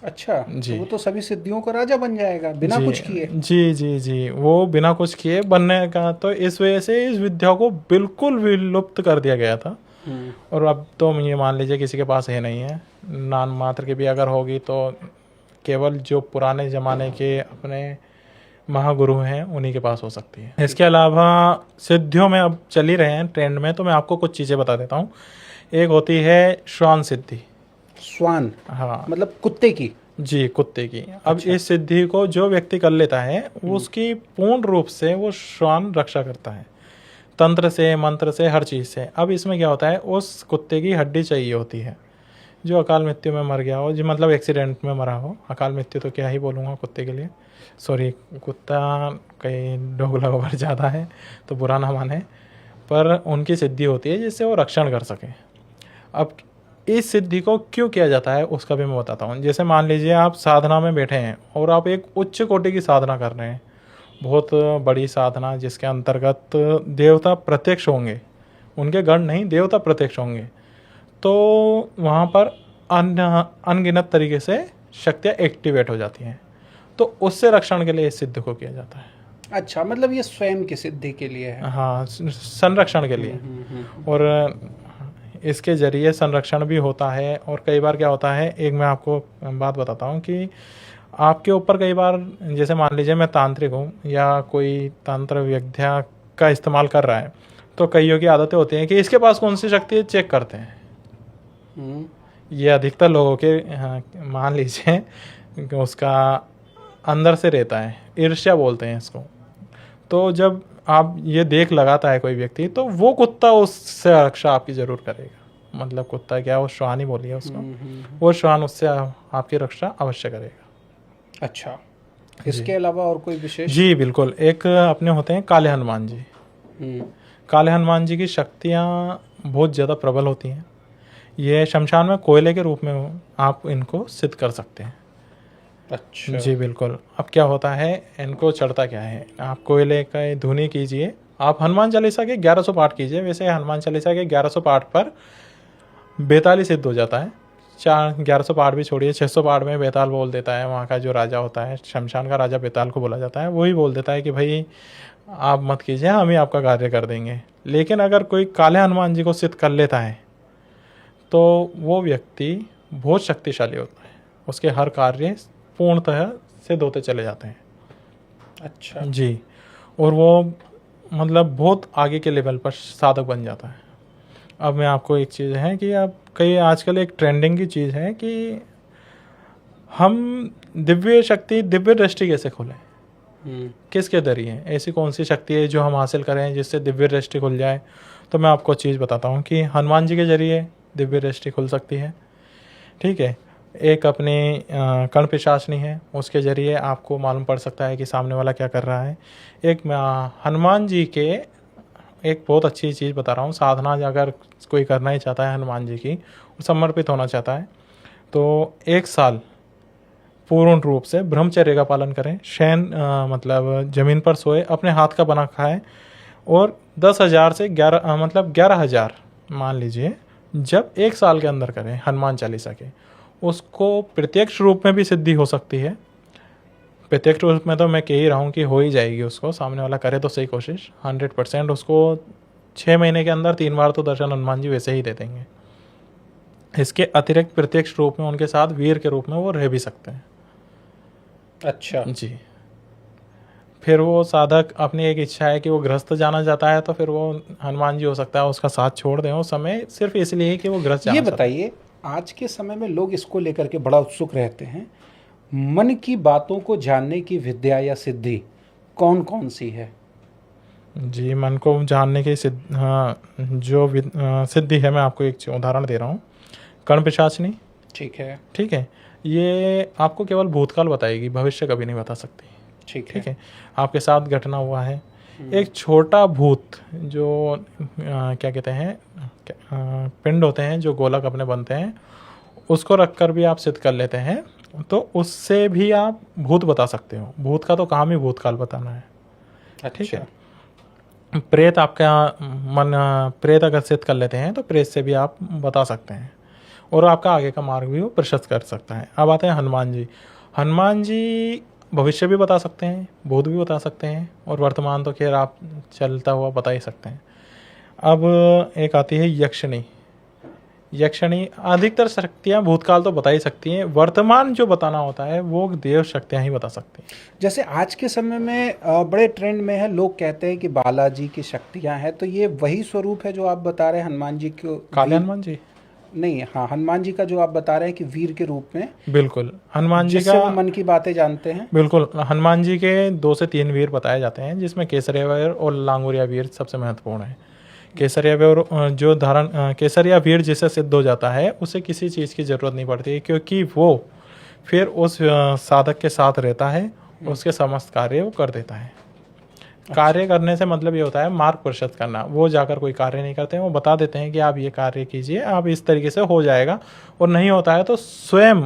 Speaker 1: अच्छा।
Speaker 2: जी।
Speaker 1: तो वो तो सभी सिद्धियों का राजा बन जाएगा बिना
Speaker 2: जी,
Speaker 1: कुछ किए।
Speaker 2: जी जी जी, वो बिना कुछ किए बनने का, तो इस वजह से इस विद्या को बिल्कुल विलुप्त कर दिया गया था। और अब तो ये मान लीजिए किसी के पास है नहीं है, नाम मात्र की भी अगर होगी तो केवल जो पुराने ज़माने के अपने महागुरु हैं उन्हीं के पास हो सकती है। इसके अलावा सिद्धियों में अब चल ही रहे हैं ट्रेंड में, तो मैं आपको कुछ चीज़ें बता देता हूँ। एक होती है श्वान सिद्धि।
Speaker 1: श्वान?
Speaker 2: हाँ,
Speaker 1: मतलब कुत्ते की?
Speaker 2: जी, कुत्ते की। अब इस सिद्धि को जो व्यक्ति कर लेता है, उसकी पूर्ण रूप से वो श्वान रक्षा करता है, तंत्र से, मंत्र से, हर चीज़ से। अब इसमें क्या होता है, उस कुत्ते की हड्डी चाहिए होती है जो अकाल मृत्यु में मर गया हो, जो मतलब एक्सीडेंट में मरा हो। अकाल मृत्यु तो क्या ही बोलूँगा कुत्ते के लिए, सॉरी, कुत्ता कहीं डोगला ओवर ज़्यादा है तो बुरा ना माने, पर उनकी सिद्धि होती है जिससे वो रक्षण कर सकें। अब इस सिद्धि को क्यों किया जाता है उसका भी मैं बताता हूँ। जैसे मान लीजिए आप साधना में बैठे हैं और आप एक उच्च कोटि की साधना कर रहे हैं, बहुत बड़ी साधना जिसके अंतर्गत देवता प्रत्यक्ष होंगे, उनके गण नहीं, देवता प्रत्यक्ष होंगे, तो वहाँ पर अनगिनत तरीके से शक्तियाँ एक्टिवेट हो जाती हैं, तो उससे रक्षण के लिए इस सिद्धि को किया जाता है।
Speaker 1: अच्छा, मतलब ये स्वयं की सिद्धि के लिए है?
Speaker 2: हाँ, संरक्षण के लिए। और इसके जरिए संरक्षण भी होता है। और कई बार क्या होता है, एक मैं आपको बात बताता हूँ कि आपके ऊपर कई बार, जैसे मान लीजिए मैं तांत्रिक हूँ या कोई तंत्र विद्या का इस्तेमाल कर रहा है, तो कईयों की आदतें होती हैं कि इसके पास कौन सी शक्ति है चेक करते हैं। ये अधिकतर लोगों के, हाँ, मान लीजिए कि उसका अंदर से रहता है, ईर्ष्या बोलते हैं इसको। तो जब आप ये देख लगाता है कोई व्यक्ति, तो वो कुत्ता उससे रक्षा आपकी ज़रूर करेगा। मतलब कुत्ता क्या, वो श्वान ही बोलिए उसको, वो श्वान उससे आपकी रक्षा अवश्य करेगा।
Speaker 1: अच्छा, इसके अलावा और कोई विशेष?
Speaker 2: जी बिल्कुल, एक अपने होते हैं काले हनुमान जी। काले हनुमान जी की शक्तियाँ बहुत ज़्यादा प्रबल होती हैं। ये शमशान में कोयले के रूप में आप इनको सिद्ध कर सकते हैं।
Speaker 1: अच्छा।
Speaker 2: जी बिल्कुल। अब क्या होता है, इनको चढ़ता क्या है, आप कोयले का धुनी कीजिए, आप हनुमान चालीसा के 1100 पाठ कीजिए। वैसे हनुमान चालीसा के 1100 पाठ पर बेताल सिद्ध हो जाता है। 1100 पाठ भी छोड़िए, 600 पाठ में बेताल बोल देता है। वहाँ का जो राजा होता है, शमशान का राजा बेताल को बोला जाता है, वही बोल देता है कि भाई आप मत कीजिए, हम ही आपका कार्य कर देंगे। लेकिन अगर कोई काले हनुमान जी को सिद्ध कर लेता है तो वो व्यक्ति बहुत शक्तिशाली होता है, उसके हर कार्य पूर्णतः सिद्ध होते चले जाते हैं।
Speaker 1: अच्छा
Speaker 2: जी, और वो मतलब बहुत आगे के लेवल पर साधक बन जाता है। अब मैं आपको एक चीज़ है कि आप कई आजकल एक ट्रेंडिंग की चीज़ है कि हम दिव्य शक्ति, दिव्य दृष्टि कैसे खोलें, किसके जरिए, ऐसी कौन सी शक्ति है जो हम हासिल करें जिससे दिव्य दृष्टि खुल जाए। तो मैं आपको चीज़ बताता हूँ कि हनुमान जी के जरिए दिव्य दृष्टि खुल सकती है। ठीक है, एक अपनी कर्ण पिशाचनी है, उसके ज़रिए आपको मालूम पड़ सकता है कि सामने वाला क्या कर रहा है। एक हनुमान जी के एक बहुत अच्छी चीज़ बता रहा हूँ, साधना अगर कोई करना ही चाहता है हनुमान जी की, समर्पित होना चाहता है, तो 1 साल पूर्ण रूप से ब्रह्मचर्य का पालन करें, शयन मतलब ज़मीन पर सोए, अपने हाथ का बना खाएं, और 10,000 से 11,000 मान लीजिए जब 1 साल के अंदर करें हनुमान चालीसा के, उसको प्रत्यक्ष रूप में भी सिद्धि हो सकती है। प्रत्यक्ष रूप में तो मैं कह ही रहा हूँ कि हो ही जाएगी, उसको सामने वाला करे तो सही कोशिश, 100% उसको 6 महीने के अंदर 3 बार तो दर्शन हनुमान जी वैसे ही दे देंगे। इसके अतिरिक्त प्रत्यक्ष रूप में उनके साथ वीर के रूप में वो रह भी सकते हैं।
Speaker 1: अच्छा
Speaker 2: जी। फिर वो साधक अपनी एक इच्छा है कि वो गृहस्थ जाना चाहता है, तो फिर वो हनुमान जी हो सकता है उसका साथ छोड़ दें उस समय, सिर्फ इसलिए कि वो गृहस्थ जाना
Speaker 1: ये
Speaker 2: चाहता है।
Speaker 1: बताइए, आज के समय में लोग इसको लेकर के बड़ा उत्सुक रहते हैं, मन की बातों को जानने की विद्या या सिद्धि कौन कौन सी है?
Speaker 2: जी, मन को जानने की सिद्धि है, मैं आपको एक उदाहरण दे रहा हूँ। कर्ण पिशाचनी,
Speaker 1: ठीक है।
Speaker 2: ठीक है, ये आपको केवल भूतकाल बताएगी, भविष्य कभी नहीं बता सकती। ठीक है, आपके साथ घटना हुआ है, एक छोटा भूत जो क्या कहते हैं, पिंड होते हैं जो गोलक अपने बनते हैं, उसको रखकर भी आप सिद्ध कर लेते हैं, तो उससे भी आप भूत बता सकते हो। भूत का तो काम ही भूतकाल बताना है। ठीक है। प्रेत आपका प्रेत अगर सिद्ध कर लेते हैं तो प्रेत से भी आप बता सकते हैं, और आपका आगे का मार्ग भी वो प्रशस्त कर सकता है। अब आते हैं हनुमान जी। हनुमान जी भविष्य भी बता सकते हैं, भूत भी बता सकते हैं, और वर्तमान तो खैर आप चलता हुआ बता ही सकते हैं। अब एक आती है यक्षिणी। यक्षिणी अधिकतर शक्तियाँ भूतकाल तो बता ही सकती हैं, वर्तमान जो बताना होता है वो देव शक्तियाँ ही बता सकती हैं।
Speaker 1: जैसे आज के समय में बड़े ट्रेंड में है, लोग कहते हैं कि बालाजी की शक्तियां हैं, तो ये वही स्वरूप है जो आप बता रहे हैं हनुमान जी को?
Speaker 2: काले हनुमान जी
Speaker 1: नहीं, हाँ, हनुमान जी का जो आप बता रहे हैं कि वीर के रूप में,
Speaker 2: बिल्कुल हनुमान जी
Speaker 1: जिससे
Speaker 2: का,
Speaker 1: वो मन की बातें जानते हैं।
Speaker 2: बिल्कुल हनुमान जी के 2 से 3 वीर बताए जाते हैं, जिसमें केसरिया वीर और लांगुरिया वीर सबसे महत्वपूर्ण है। केसरिया वीर जो केसरिया वीर जिसे सिद्ध हो जाता है उसे किसी चीज़ की ज़रूरत नहीं पड़ती, क्योंकि वो फिर उस साधक के साथ रहता है, उसके समस्त कार्य वो कर देता है। कार्य करने से मतलब ये होता है मार्ग प्रशस्त करना। वो जाकर कोई कार्य नहीं करते हैं, वो बता देते हैं कि आप ये कार्य कीजिए, आप इस तरीके से हो जाएगा, और नहीं होता है तो स्वयं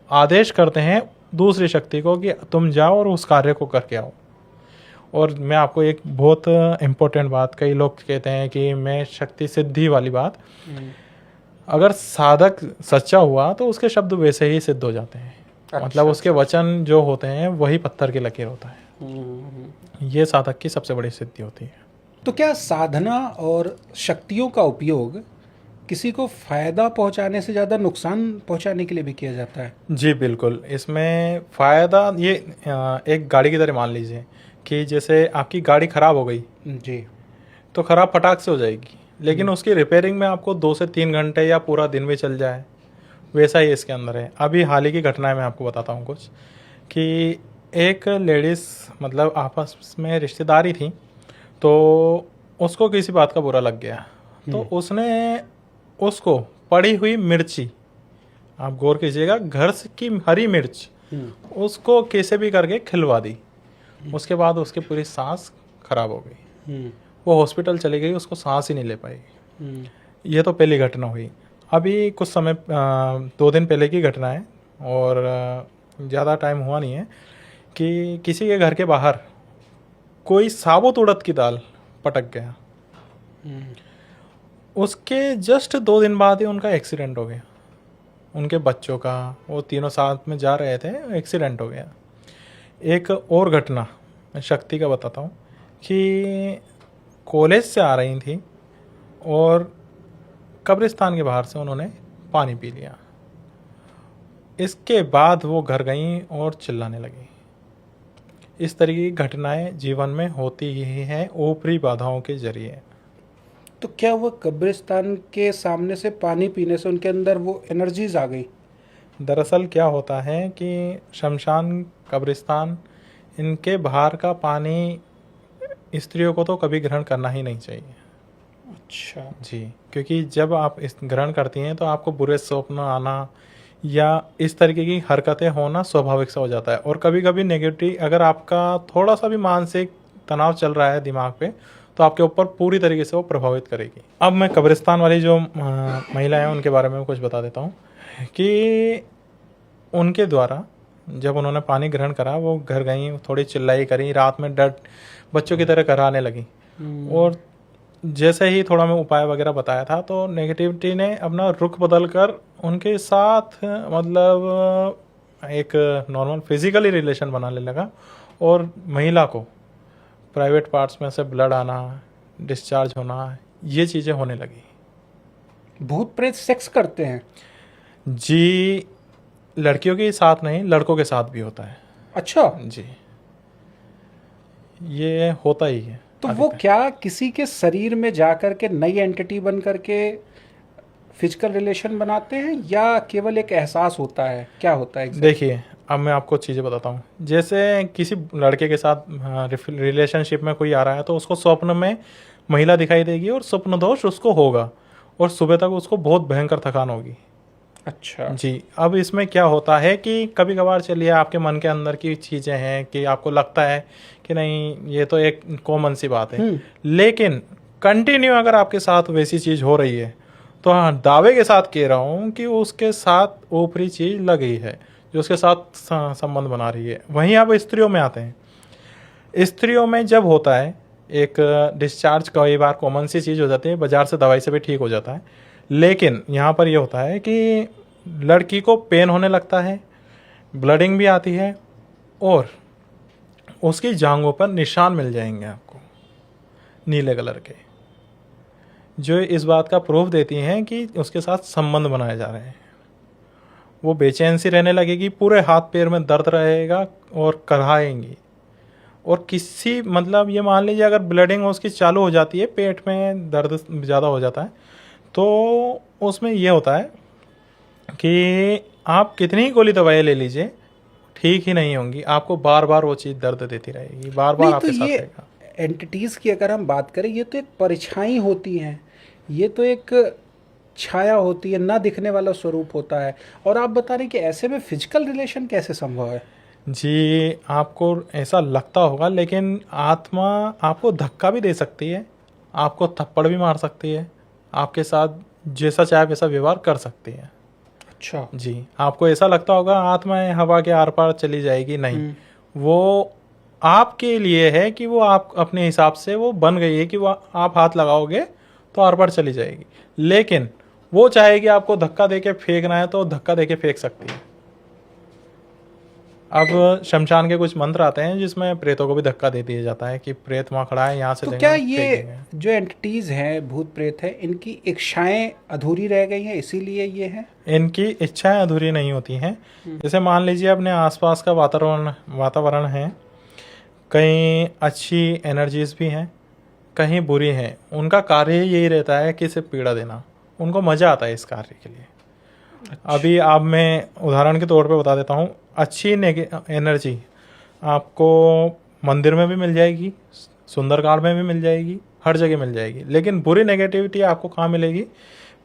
Speaker 2: आदेश करते हैं दूसरी शक्ति को कि तुम जाओ और उस कार्य को करके आओ। और मैं आपको एक बहुत इम्पोर्टेंट बात, कई लोग कहते हैं कि मैं शक्ति सिद्धि वाली बात, अगर साधक सच्चा हुआ तो उसके शब्द वैसे ही सिद्ध हो जाते हैं। मतलब उसके वचन जो होते हैं वही पत्थर की लकीर होता है। ये साधक की सबसे बड़ी सिद्धि होती है।
Speaker 1: तो क्या साधना और शक्तियों का उपयोग किसी को फायदा पहुंचाने से ज्यादा नुकसान पहुंचाने के लिए भी किया जाता है?
Speaker 2: जी बिल्कुल, इसमें फ़ायदा ये एक गाड़ी की तरह मान लीजिए कि जैसे आपकी गाड़ी ख़राब हो गई
Speaker 1: जी,
Speaker 2: तो ख़राब फटाक से हो जाएगी, लेकिन उसकी रिपेयरिंग में आपको 2 से 3 घंटे या पूरा दिन भी चल जाए, वैसा ही इसके अंदर है। अभी हाल ही की घटना है, मैं आपको बताता हूँ कुछ, कि एक लेडीज़ मतलब आपस में रिश्तेदारी थी, तो उसको किसी बात का बुरा लग गया, तो उसने उसको पड़ी हुई मिर्ची, आप गौर कीजिएगा, घर की हरी मिर्च उसको कैसे भी करके खिलवा दी। उसके बाद उसकी पूरी सांस खराब हो गई, वो हॉस्पिटल चली गई, उसको सांस ही नहीं ले पाई। ये तो पहली घटना हुई। अभी कुछ समय 2 दिन पहले की घटना है, और ज़्यादा टाइम हुआ नहीं है, कि किसी के घर के बाहर कोई साबुत उड़द की दाल पटक गया। उसके जस्ट 2 दिन बाद ही उनका एक्सीडेंट हो गया, उनके बच्चों का, वो तीनों साथ में जा रहे थे, एक्सीडेंट हो गया। एक और घटना मैं शक्ति का बताता हूँ, कि कॉलेज से आ रही थी और कब्रिस्तान के बाहर से उन्होंने पानी पी लिया। इसके बाद वो घर गई और चिल्लाने लगी। इस तरह की घटनाएं जीवन में होती ही हैं ऊपरी बाधाओं के जरिए।
Speaker 1: तो क्या वो कब्रिस्तान के सामने से पानी पीने से उनके अंदर वो एनर्जीज आ गई?
Speaker 2: दरअसल क्या होता है कि शमशान, कब्रिस्तान, इनके बाहर का पानी स्त्रियों को तो कभी ग्रहण करना ही नहीं चाहिए।
Speaker 1: अच्छा
Speaker 2: जी, क्योंकि जब आप इस ग्रहण करती हैं तो आपको बुरे स्वप्न आना या इस तरीके की हरकतें होना स्वाभाविक सा हो जाता है। और कभी कभी नेगेटिव, अगर आपका थोड़ा सा भी मानसिक तनाव चल रहा है दिमाग पे, तो आपके ऊपर पूरी तरीके से वो प्रभावित करेगी। अब मैं कब्रिस्तान वाली जो महिला हैं उनके बारे में कुछ बता देता हूँ, कि उनके द्वारा जब उन्होंने पानी ग्रहण करा, वो घर गई, थोड़ी चिल्लाई करी, रात में डर बच्चों की तरह कराने लगी। और जैसे ही थोड़ा मैं उपाय वगैरह बताया था, तो नेगेटिविटी ने अपना रुख बदल कर उनके साथ मतलब एक नॉर्मल फिजिकली रिलेशन बनाने लगा, और महिला को प्राइवेट पार्ट्स में से ब्लड आना, डिस्चार्ज होना, ये चीज़ें होने लगी।
Speaker 1: भूत प्रेत सेक्स करते हैं?
Speaker 2: जी, लड़कियों के साथ नहीं, लड़कों के साथ भी होता है।
Speaker 1: अच्छा,
Speaker 2: जी, ये होता ही है।
Speaker 1: तो वो क्या किसी के शरीर में जाकर के नई एंटिटी बन करके फिजिकल रिलेशन बनाते हैं, या केवल एक एहसास होता है? क्या होता है exactly?
Speaker 2: देखिए, अब मैं आपको चीज़ें बताता हूँ। जैसे किसी लड़के के साथ रिलेशनशिप में कोई आ रहा है, तो उसको स्वप्न में महिला दिखाई देगी और स्वप्न दोष उसको होगा, और सुबह तक उसको बहुत भयंकर थकान होगी।
Speaker 1: अच्छा
Speaker 2: जी, अब इसमें क्या होता है कि कभी कभार चलिए आपके मन के अंदर की चीज़ें हैं कि आपको लगता है कि नहीं, ये तो एक कॉमन सी बात है, लेकिन कंटिन्यू अगर आपके साथ वैसी चीज़ हो रही है, तो हाँ, दावे के साथ कह रहा हूँ कि उसके साथ ऊपरी चीज़ लगी है जो उसके साथ संबंध बना रही है। वहीं अब स्त्रियों में आते हैं। स्त्रियों में जब होता है एक डिस्चार्ज, कई बार कॉमन सी चीज़ हो जाती है, बाजार से दवाई से भी ठीक हो जाता है, लेकिन यहाँ पर ये होता है कि लड़की को पेन होने लगता है, ब्लडिंग भी आती है, और उसकी जांघों पर निशान मिल जाएंगे आपको नीले कलर के, जो इस बात का प्रूफ देती हैं कि उसके साथ संबंध बनाए जा रहे हैं। वो बेचैन सी रहने लगेगी, पूरे हाथ पैर में दर्द रहेगा और कराएंगी, और किसी मतलब ये मान लीजिए अगर ब्लडिंग उसकी चालू हो जाती है, पेट में दर्द ज़्यादा हो जाता है, तो उसमें ये होता है कि आप कितनी ही गोली दवाई ले लीजिए, ठीक ही नहीं होंगी, आपको बार बार वो चीज़ दर्द देती रहेगी, बार बार
Speaker 1: नहीं,
Speaker 2: आपके
Speaker 1: तो
Speaker 2: साथ
Speaker 1: ये
Speaker 2: रहेगा।
Speaker 1: एंटिटीज की अगर हम बात करें, ये तो एक परछाई होती हैं, ये तो एक छाया होती है, ना दिखने वाला स्वरूप होता है, और आप बता रहे हैं कि ऐसे में फिजिकल रिलेशन कैसे संभव है?
Speaker 2: जी, आपको ऐसा लगता होगा, लेकिन आत्मा आपको धक्का भी दे सकती है, आपको थप्पड़ भी मार सकती है, आपके साथ जैसा चाहे वैसा व्यवहार कर सकती है।
Speaker 1: अच्छा
Speaker 2: जी, आपको ऐसा लगता होगा आत्माएं हवा के आर पार चली जाएगी, नहीं, वो आपके लिए है कि वो आप अपने हिसाब से वो बन गई है कि वो आप हाथ लगाओगे तो आर पार चली जाएगी, लेकिन वो चाहेगी आपको धक्का देके फेंकना है तो धक्का देके फेंक सकती है। अब शमशान के कुछ मंत्र आते हैं जिसमें प्रेतों को भी धक्का दे दिया जाता है कि प्रेत वहाँ खड़ा है, यहाँ से
Speaker 1: तो
Speaker 2: देंगे,
Speaker 1: क्या
Speaker 2: फेंक
Speaker 1: ये
Speaker 2: देंगे।
Speaker 1: जो एंटिटीज हैं, भूत प्रेत है, इनकी इच्छाएं अधूरी रह गई हैं इसीलिए ये है?
Speaker 2: इनकी इच्छाएं अधूरी नहीं होती हैं। जैसे मान लीजिए अपने आसपास का वातावरण है, कहीं अच्छी एनर्जीज भी हैं, कहीं बुरी हैं, उनका कार्य यही रहता है कि सिर्फ पीड़ा देना, उनको मज़ा आता है इस कार्य के लिए। अभी आप, मैं उदाहरण के तौर पे बता देता हूँ, अच्छी एनर्जी आपको मंदिर में भी मिल जाएगी, सुंदरकांड में भी मिल जाएगी, हर जगह मिल जाएगी, लेकिन बुरी नेगेटिविटी आपको कहाँ मिलेगी?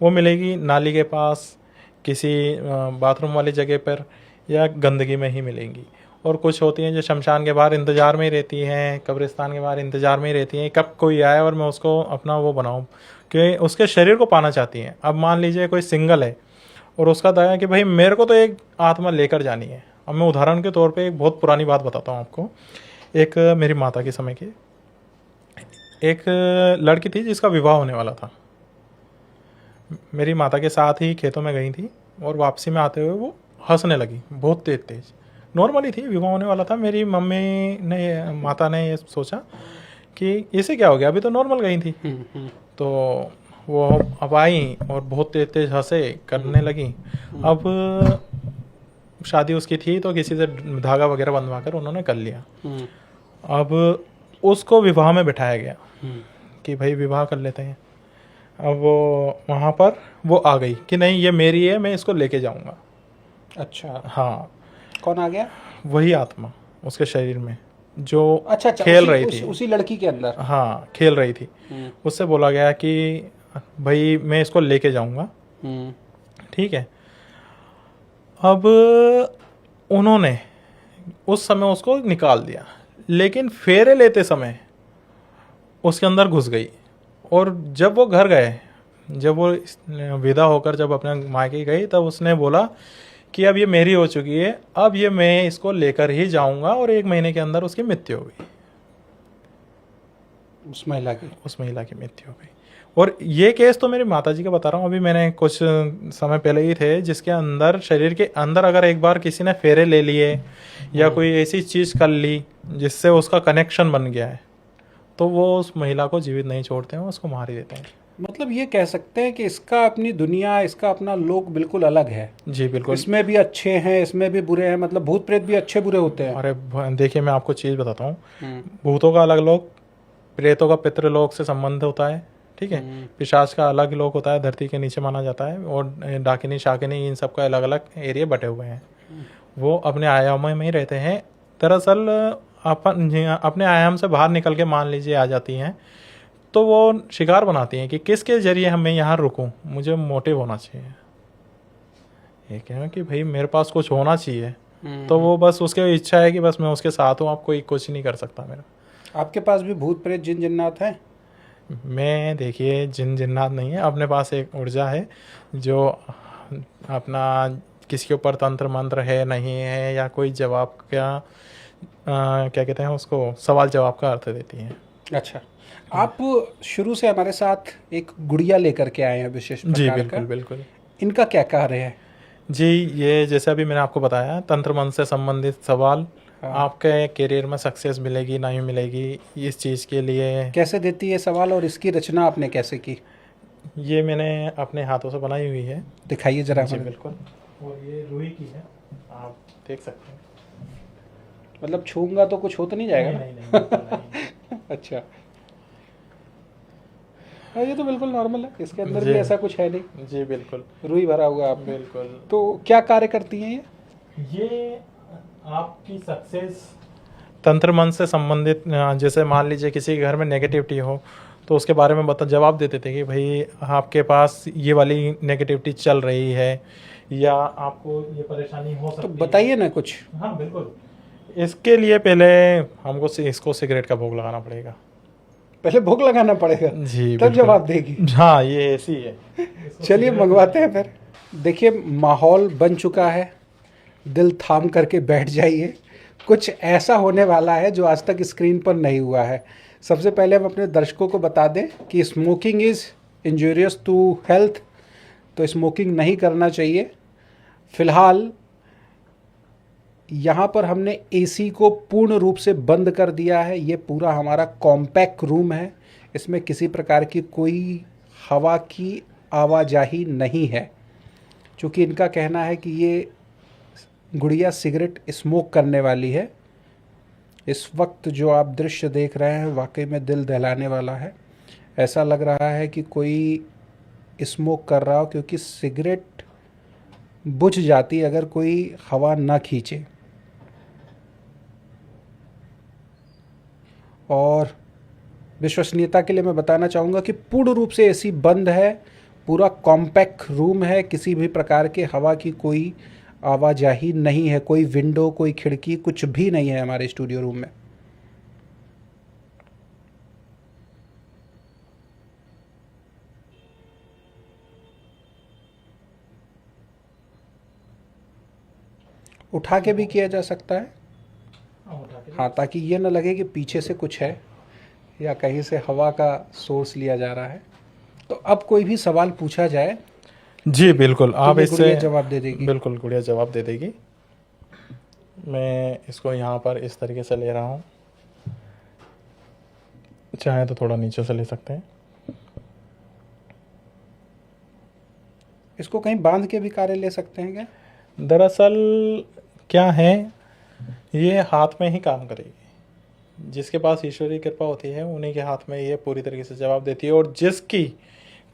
Speaker 2: वो मिलेगी नाली के पास, किसी बाथरूम वाली जगह पर, या गंदगी में ही मिलेंगी। और कुछ होती हैं जो शमशान के बाहर इंतज़ार में ही रहती हैं, कब्रिस्तान के बाहर इंतज़ार में ही रहती हैं, कब कोई आए और मैं उसको अपना वो बनाऊँ, कि उसके शरीर को पाना चाहती हैं। अब मान लीजिए कोई सिंगल है और उसका दाया कि भाई मेरे को तो एक आत्मा लेकर जानी है। अब मैं उदाहरण के तौर पे एक बहुत पुरानी बात बताता हूँ आपको। एक मेरी माता के समय की एक लड़की थी जिसका विवाह होने वाला था। मेरी माता के साथ ही खेतों में गई थी और वापसी में आते हुए वो हंसने लगी, बहुत तेज तेज। नॉर्मली थी, विवाह होने वाला था। मेरी मम्मी ने, माता ने ये सोचा कि इसे क्या हो गया, अभी तो नॉर्मल गई थी। तो वो अब आई और बहुत तेज तेज हंसे करने लगी। अब शादी उसकी थी तो किसी से धागा वगैरह बंधवा कर उन्होंने कर लिया। अब उसको विवाह में बिठाया गया कि भाई विवाह कर लेते हैं। अब वो वहाँ पर वो आ गई कि नहीं ये मेरी है, मैं इसको लेके जाऊँगा।
Speaker 1: अच्छा,
Speaker 2: हाँ,
Speaker 1: कौन आ गया?
Speaker 2: वही आत्मा उसके शरीर में जो
Speaker 1: अच्छा,
Speaker 2: खेल रही थी,
Speaker 1: उसी लड़की के अंदर।
Speaker 2: हाँ, खेल रही थी। उससे बोला गया कि भाई मैं इसको लेके जाऊँगा, ठीक है। अब उन्होंने उस समय उसको निकाल दिया, लेकिन फेरे लेते समय उसके अंदर घुस गई। और जब वो घर गए, जब वो विदा होकर जब अपने मायके गई, तब उसने बोला कि अब ये मेरी हो चुकी है, अब ये मैं इसको लेकर ही जाऊंगा, और 1 महीने के अंदर उसकी मृत्यु हो गई।
Speaker 1: उस महिला की?
Speaker 2: उस महिला की मृत्यु हो गई। और ये केस तो मेरी माता जी का बता रहा हूँ, अभी मैंने कुछ समय पहले ही थे, जिसके अंदर शरीर के अंदर अगर एक बार किसी ने फेरे ले लिए या कोई ऐसी चीज़ कर ली जिससे उसका कनेक्शन बन गया है, तो वो उस महिला को जीवित नहीं छोड़ते हैं, उसको मार ही देते हैं।
Speaker 1: मतलब ये कह सकते हैं कि इसका अपनी दुनिया, इसका अपना लोक बिल्कुल अलग है।
Speaker 2: जी बिल्कुल।
Speaker 1: इसमें भी अच्छे हैं, इसमें भी बुरे हैं, मतलब भूत प्रेत भी अच्छे बुरे होते हैं।
Speaker 2: अरे देखिए, मैं आपको चीज़ बताता हूँ। भूतों का अलग लोक, प्रेतों का पितृलोक से संबंध होता है, ठीक है। पिशाच का अलग लोक होता है, धरती के नीचे माना जाता है। और डाकिनी, शाकिनी, इन सब का अलग अलग एरिया बटे हुए हैं। वो अपने आयामों में ही रहते हैं। दरअसल अपने आयाम से बाहर निकल के मान लीजिए आ जाती हैं, तो वो शिकार बनाती हैं कि किसके जरिए हम मैं यहाँ रुकूं, मुझे मोटिव होना चाहिए। ये क्या कि भाई मेरे पास कुछ होना चाहिए, तो वो बस उसकी इच्छा है कि बस मैं उसके साथ हूँ, आप कोई कुछ नहीं कर सकता मेरा।
Speaker 1: आपके पास भी भूत प्रेत जिन जिन्नात हैं?
Speaker 2: मैं देखिए जिन जिन्नात नहीं है, अपने पास एक ऊर्जा है जो अपना किसी के ऊपर तंत्र मंत्र है नहीं है, या कोई जवाब का क्या कहते हैं उसको, सवाल जवाब का अर्थ देती है।
Speaker 1: अच्छा, आप शुरू से हमारे साथ एक गुड़िया लेकर के आए हैं विशेष
Speaker 2: जी
Speaker 1: प्रकार
Speaker 2: बिल्कुल
Speaker 1: का।
Speaker 2: बिल्कुल।
Speaker 1: इनका क्या कार्य है?
Speaker 2: जी, ये जैसे अभी मैंने आपको बताया, तंत्र मंत्र से संबंधित सवाल।
Speaker 1: हाँ।
Speaker 2: आपके करियर में सक्सेस मिलेगी नहीं मिलेगी, इस चीज़ के लिए
Speaker 1: कैसे देती है सवाल, और इसकी रचना आपने कैसे की?
Speaker 2: ये मैंने अपने हाथों से बनाई हुई है।
Speaker 1: दिखाइए जरा
Speaker 2: जी
Speaker 1: हमें।
Speaker 2: बिल्कुल। और ये रूई की है, आप देख सकते हैं।
Speaker 1: मतलब छूंगा तो कुछ हो तो नहीं जाएगा ना?
Speaker 2: नहीं, बिल्कुल नहीं।
Speaker 1: अच्छा, हाँ, ये तो बिल्कुल नॉर्मल है, इसके अंदर
Speaker 2: जी।
Speaker 1: भी ऐसा कुछ है नहीं।
Speaker 2: जी बिल्कुल
Speaker 1: रुई भरा हुआ है आप।
Speaker 2: बिल्कुल।
Speaker 1: तो क्या कार्य करती हैं
Speaker 2: ये आपकी सक्सेस तंत्र मंत्र से संबंधित, जैसे मान लीजिए किसी के घर में नेगेटिविटी हो, तो उसके बारे में जवाब देते थे कि भाई आपके पास ये वाली नेगेटिविटी चल रही है, या आपको ये परेशानी हो सकती
Speaker 1: तो
Speaker 2: है।
Speaker 1: बताइए ना कुछ।
Speaker 2: हाँ बिल्कुल। इसके लिए पहले हमको इसको सिगरेट का भोग लगाना पड़ेगा।
Speaker 1: पहले भोग लगाना पड़ेगा,
Speaker 2: जी
Speaker 1: तब
Speaker 2: बिल्कुल।
Speaker 1: जवाब देगी।
Speaker 2: हाँ, ये ऐसी है।
Speaker 1: चलिए मंगवाते हैं फिर। देखिए, माहौल बन चुका है, दिल थाम करके बैठ जाइए। कुछ ऐसा होने वाला है जो आज तक स्क्रीन पर नहीं हुआ है। सबसे पहले हम अपने दर्शकों को बता दें कि smoking is injurious to health, तो स्मोकिंग नहीं करना चाहिए। फिलहाल यहाँ पर हमने एसी को पूर्ण रूप से बंद कर दिया है। ये पूरा हमारा कॉम्पैक्ट रूम है, इसमें किसी प्रकार की कोई हवा की आवाजाही नहीं है। चूँकि इनका कहना है कि ये गुड़िया सिगरेट स्मोक करने वाली है। इस वक्त जो आप दृश्य देख रहे हैं वाकई में दिल दहलाने वाला है। ऐसा लग रहा है कि कोई स्मोक कर रहा हो, क्योंकि सिगरेट बुझ जाती अगर कोई हवा ना खींचे। और विश्वसनीयता के लिए मैं बताना चाहूँगा कि पूर्ण रूप से एसी बंद है, पूरा कॉम्पैक्ट रूम है, किसी भी प्रकार के हवा की कोई आवाजाही नहीं है, कोई विंडो, कोई खिड़की, कुछ भी नहीं है हमारे स्टूडियो रूम में। उठा के भी किया जा सकता है, हाँ, ताकि ये ना लगे कि पीछे से कुछ है या कहीं से हवा का सोर्स लिया जा रहा है। तो अब कोई भी सवाल पूछा जाए,
Speaker 2: जी बिल्कुल, आप
Speaker 1: ये
Speaker 2: इससे
Speaker 1: गुड़िया जवाब दे देगी।
Speaker 2: बिल्कुल, गुड़िया जवाब दे देगी। मैं इसको यहाँ पर इस तरीके से ले रहा हूँ, चाहे तो थोड़ा नीचे से ले सकते हैं।
Speaker 1: इसको कहीं बांध के भी कार्य ले सकते हैं क्या?
Speaker 2: दरअसल क्या है, ये हाथ में ही काम करेगी। जिसके पास ईश्वरीय कृपा होती है उन्हीं के हाथ में ये पूरी तरीके से जवाब देती है। और जिसकी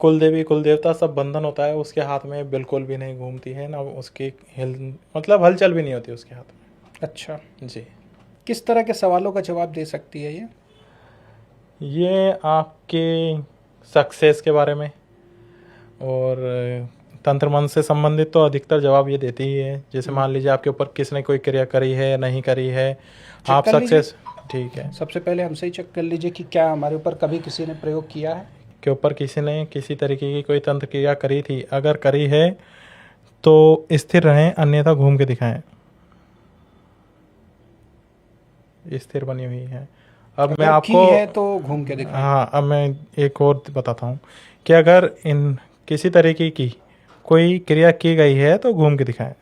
Speaker 2: कुल देवी कुल देवता सब बंधन होता है, उसके हाथ में बिल्कुल भी नहीं घूमती है, ना उसकी मतलब हलचल भी नहीं होती उसके हाथ में।
Speaker 1: अच्छा
Speaker 2: जी।
Speaker 1: किस तरह के सवालों का जवाब दे सकती है
Speaker 2: ये आपके सक्सेस के बारे में, और तंत्र मंत्र से संबंधित तो अधिकतर जवाब ये देती ही है। जैसे मान लीजिए आपके ऊपर किसने कोई क्रिया करी है नहीं करी है, आप
Speaker 1: कर
Speaker 2: सक्सेस, ठीक है,
Speaker 1: सबसे पहले हमसे ही चेक कर लीजिए कि क्या हमारे ऊपर कभी किसी ने प्रयोग किया है।
Speaker 2: के ऊपर किसी ने किसी तरीके की कोई तंत्र क्रिया करी थी। अगर करी है तो स्थिर रहें, अन्यथा घूम के दिखाएं। स्थिर बनी हुई है। अब मैं
Speaker 1: अगर की
Speaker 2: आपको
Speaker 1: है तो घूम के दिखाएं।
Speaker 2: हाँ, अब मैं एक और बताता हूँ कि अगर इन किसी तरीके की कोई क्रिया की गई है तो घूम के दिखाएं।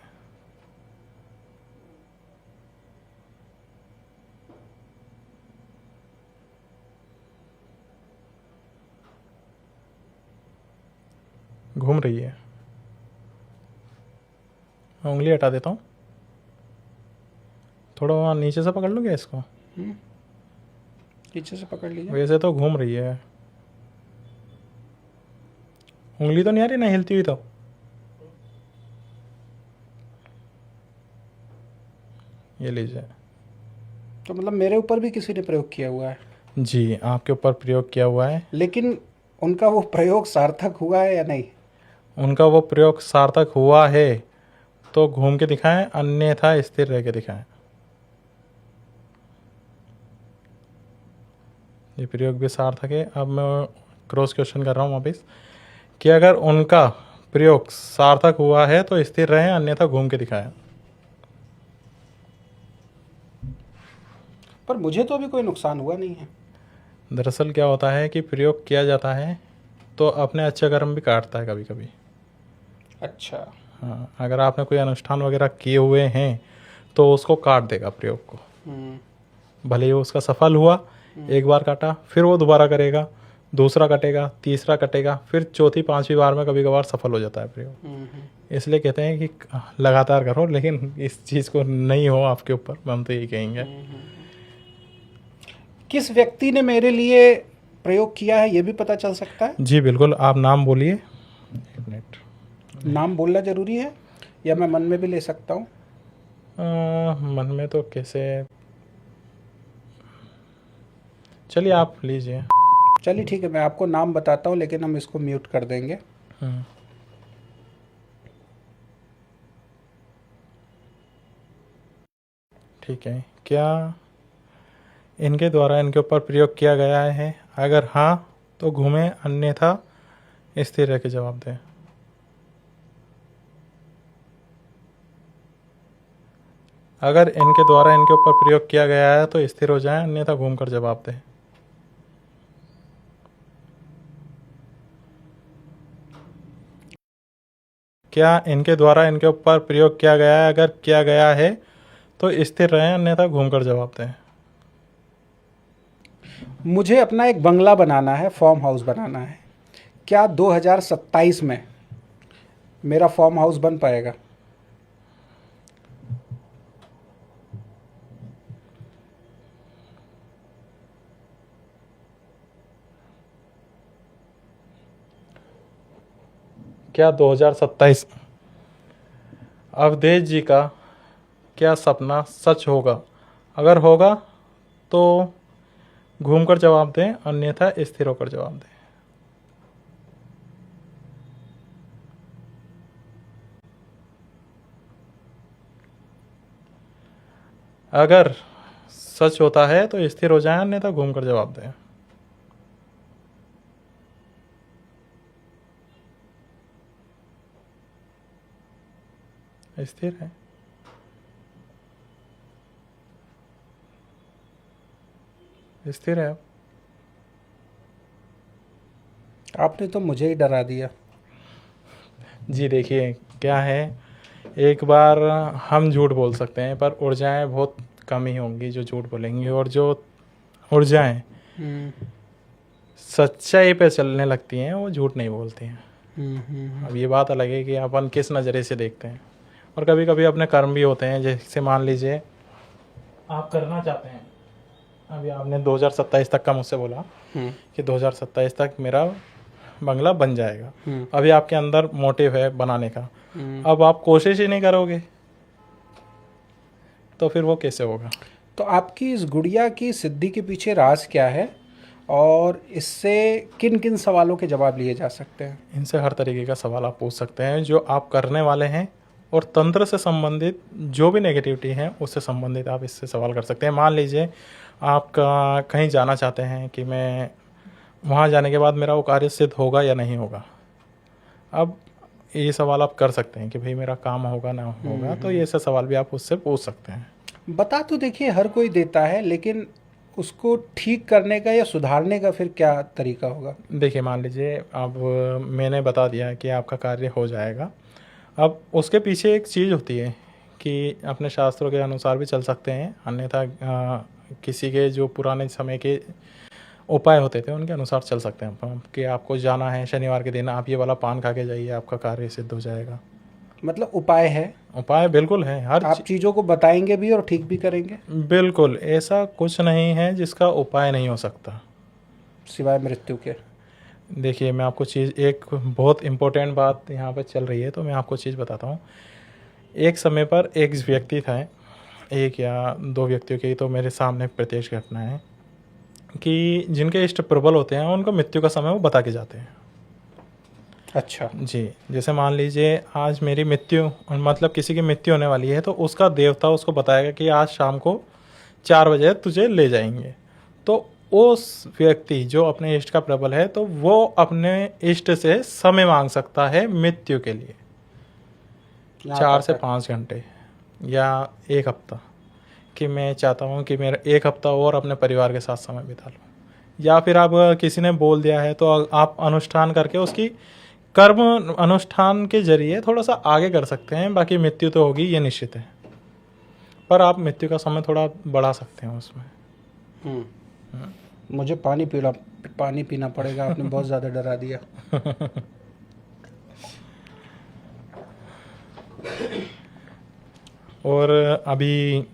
Speaker 2: घूम रही है। मैं उंगली हटा देता हूँ, थोड़ा वहाँ नीचे से पकड़ लूँगा इसको।
Speaker 1: पीछे से पकड़ लीजिए।
Speaker 2: वैसे तो घूम रही है, उंगली तो नहीं आ रही ना हिलती हुई तो। ये लीजिए।
Speaker 1: तो मतलब मेरे ऊपर भी किसी ने प्रयोग किया हुआ है,
Speaker 2: जी, आपके ऊपर प्रयोग किया हुआ है।
Speaker 1: लेकिन उनका वो प्रयोग सार्थक हुआ है या नहीं?
Speaker 2: उनका वो प्रयोग सार्थक हुआ है तो घूम के दिखाएं, अन्यथा स्थिर रह के दिखाएं। ये प्रयोग भी सार्थक है। अब मैं क्रॉस क्वेश्चन कर रहा हूँ वापिस कि अगर उनका प्रयोग सार्थक हुआ है तो स्थिर रहें, अन्यथा घूम के दिखाएं।
Speaker 1: पर मुझे तो अभी कोई नुकसान हुआ नहीं है।
Speaker 2: दरअसल क्या होता है कि प्रयोग किया जाता है तो अपने अच्छे कर्म भी काटता है कभी कभी।
Speaker 1: अच्छा।
Speaker 2: हाँ, अगर आपने कोई अनुष्ठान वगैरह किए हुए हैं तो उसको काट देगा प्रयोग को। भले ही वो उसका सफल हुआ, एक बार काटा, फिर वो दोबारा करेगा, दूसरा कटेगा, तीसरा कटेगा, फिर चौथी पांचवी बार में कभी कभार सफल हो जाता है प्रयोग। इसलिए कहते हैं कि लगातार करो, लेकिन इस चीज़ को नहीं हो आपके ऊपर, हम तो यही कहेंगे।
Speaker 1: किस व्यक्ति ने मेरे लिए प्रयोग किया है ये भी पता चल सकता है?
Speaker 2: जी बिल्कुल, आप नाम बोलिए। एक मिनट।
Speaker 1: नाम बोलना जरूरी है या मैं मन में भी ले सकता हूँ?
Speaker 2: मन में तो कैसे, चलिए आप लीजिए।
Speaker 1: चलिए ठीक है, मैं आपको नाम बताता हूँ, लेकिन हम इसको म्यूट कर देंगे।
Speaker 2: ठीक है। क्या इनके द्वारा इनके ऊपर प्रयोग किया गया है? अगर हाँ तो घूमें, अन्यथा स्थिर रह के जवाब दें। अगर इनके द्वारा इनके ऊपर प्रयोग किया गया है तो स्थिर हो जाएं, अन्यथा घूमकर जवाब दें। क्या इनके द्वारा इनके ऊपर प्रयोग किया गया है? अगर किया गया है तो स्थिर रहें, अन्यथा घूमकर जवाब दें।
Speaker 1: मुझे अपना एक बंगला बनाना है, फार्म हाउस बनाना है। क्या 2027 में मेरा फार्म हाउस बन पाएगा?
Speaker 2: क्या 2027 अवधेश जी का क्या सपना सच होगा? अगर होगा तो घूमकर जवाब दें, अन्यथा स्थिर होकर जवाब दें। अगर सच होता है तो स्थिर हो जाएं, अन्यथा घूमकर जवाब दें। स्थिर है। स्थिर है।
Speaker 1: आपने तो मुझे ही डरा दिया।
Speaker 2: जी देखिए क्या है, एक बार हम झूठ बोल सकते हैं पर ऊर्जाएं बहुत कम ही होंगी जो झूठ बोलेंगी, और जो ऊर्जाएं सच्चाई पे चलने लगती हैं वो झूठ नहीं बोलती हैं। अब ये बात अलग है कि अपन किस नज़रिए से देखते हैं, और कभी कभी अपने कर्म भी होते हैं। जैसे मान लीजिए आप करना चाहते हैं, अभी आपने 2027 तक का मुझसे बोला कि 2027 तक मेरा बंगला बन जाएगा। अभी आपके अंदर मोटिव है बनाने का, अब आप कोशिश ही नहीं करोगे तो फिर वो कैसे होगा?
Speaker 1: तो आपकी इस गुड़िया की सिद्धि के पीछे राज क्या है, और इससे किन किन सवालों के जवाब लिए जा सकते हैं?
Speaker 2: इनसे हर तरीके का सवाल आप पूछ सकते हैं जो आप करने वाले हैं, और तंत्र से संबंधित जो भी नेगेटिविटी है उससे संबंधित आप इससे सवाल कर सकते हैं। मान लीजिए आप कहीं जाना चाहते हैं कि मैं वहाँ जाने के बाद मेरा वो कार्य सिद्ध होगा या नहीं होगा। अब ये सवाल आप कर सकते हैं कि भाई मेरा काम होगा ना होगा, तो ये ऐसे सवाल भी आप उससे पूछ सकते हैं।
Speaker 1: बता तो देखिए हर कोई देता है, लेकिन उसको ठीक करने का या सुधारने का फिर क्या तरीका होगा?
Speaker 2: देखिए मान लीजिए अब मैंने बता दिया कि आपका कार्य हो जाएगा, अब उसके पीछे एक चीज़ होती है कि अपने शास्त्रों के अनुसार भी चल सकते हैं, अन्यथा किसी के जो पुराने समय के उपाय होते थे उनके अनुसार चल सकते हैं हम, कि आपको जाना है शनिवार के दिन, आप ये वाला पान खा के जाइए, आपका कार्य सिद्ध हो जाएगा।
Speaker 1: मतलब उपाय है?
Speaker 2: उपाय बिल्कुल है, हर
Speaker 1: आप चीज़ों को बताएंगे भी और ठीक भी करेंगे?
Speaker 2: बिल्कुल, ऐसा कुछ नहीं है जिसका उपाय नहीं हो सकता।
Speaker 1: सिवाय मृत्यु के?
Speaker 2: देखिए मैं आपको चीज़, एक बहुत इम्पोर्टेंट बात यहाँ पर चल रही है, तो मैं आपको चीज़ बताता हूँ। एक समय पर एक व्यक्ति था, एक या दो व्यक्तियों की तो मेरे सामने प्रत्यक्ष घटना है, कि जिनके इष्ट प्रबल होते हैं उनको मृत्यु का समय वो बता के जाते हैं।
Speaker 1: अच्छा।
Speaker 2: जी, जैसे मान लीजिए आज मेरी मृत्यु, मतलब किसी की मृत्यु होने वाली है, तो उसका देवता उसको बताएगा कि आज शाम को 4 बजे तुझे ले जाएंगे। तो उस व्यक्ति जो अपने इष्ट का प्रबल है, तो वो अपने इष्ट से समय मांग सकता है मृत्यु के लिए, 4 से 5 घंटे या 1 हफ्ता, कि मैं चाहता हूँ कि मेरा 1 हफ्ता और अपने परिवार के साथ समय बिता लूँ। या फिर आप किसी ने बोल दिया है तो आप अनुष्ठान करके उसकी कर्म अनुष्ठान के जरिए थोड़ा सा आगे कर सकते हैं, बाकी मृत्यु तो होगी ये निश्चित है, पर आप मृत्यु का समय थोड़ा बढ़ा सकते हैं उसमें।
Speaker 1: मुझे पानी पीना पड़ेगा, आपने बहुत ज़्यादा डरा दिया।
Speaker 2: और अभी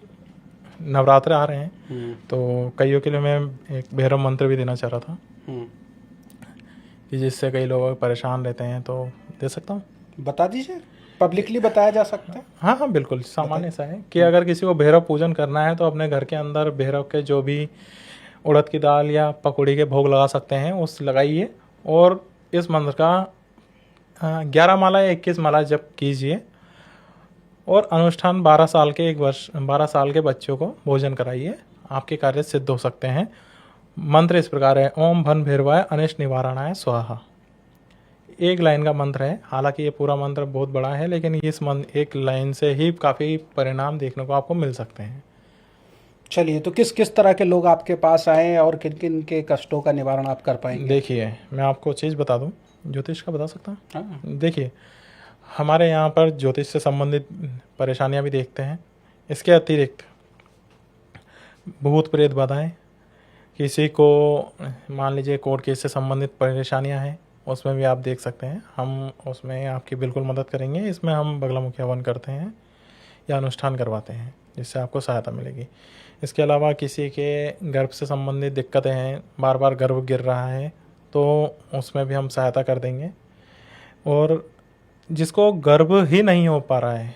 Speaker 2: नवरात्र आ रहे हैं, तो कईयों के लिए मैं एक भैरव मंत्र भी देना चाह रहा था, कि जिससे कई लोग परेशान रहते हैं, तो दे सकता हूँ।
Speaker 1: बता दीजिए, पब्लिकली बताया जा सकता है?
Speaker 2: हाँ हाँ बिल्कुल, सामान्य सा है कि अगर किसी को भैरव पूजन करना है तो अपने घर के अंदर भैरव के जो भी उड़द की दाल या पकौड़ी के भोग लगा सकते हैं, उस लगाइए और इस मंत्र का 11 माला या 21 माला जप कीजिए, और अनुष्ठान 12 साल के बच्चों को भोजन कराइए, आपके कार्य सिद्ध हो सकते हैं। मंत्र इस प्रकार है, ओम भन भैरवाय अनिष्ट निवारणाय स्वाहा। एक लाइन का मंत्र है, हालांकि ये पूरा मंत्र बहुत बड़ा है, लेकिन इस एक लाइन से ही काफ़ी परिणाम देखने को आपको मिल सकते हैं।
Speaker 1: चलिए, तो किस किस तरह के लोग आपके पास आए और किन किन के कष्टों का निवारण आप कर पाएंगे?
Speaker 2: देखिए मैं आपको चीज़ बता दूं, ज्योतिष का बता सकता हूँ।
Speaker 1: हाँ।
Speaker 2: देखिए हमारे यहाँ पर ज्योतिष से संबंधित परेशानियाँ भी देखते हैं, इसके अतिरिक्त भूत प्रेत बाधाएं, किसी को मान लीजिए कोर्ट केस से संबंधित परेशानियां हैं, उसमें भी आप देख सकते हैं, हम उसमें आपकी बिल्कुल मदद करेंगे। इसमें हम बगला मुखिया हवन करते हैं या अनुष्ठान करवाते हैं, जिससे आपको सहायता मिलेगी। इसके अलावा किसी के गर्भ से संबंधित दिक्कतें हैं, बार बार गर्भ गिर रहा है, तो उसमें भी हम सहायता कर देंगे। और जिसको गर्भ ही नहीं हो पा रहा है,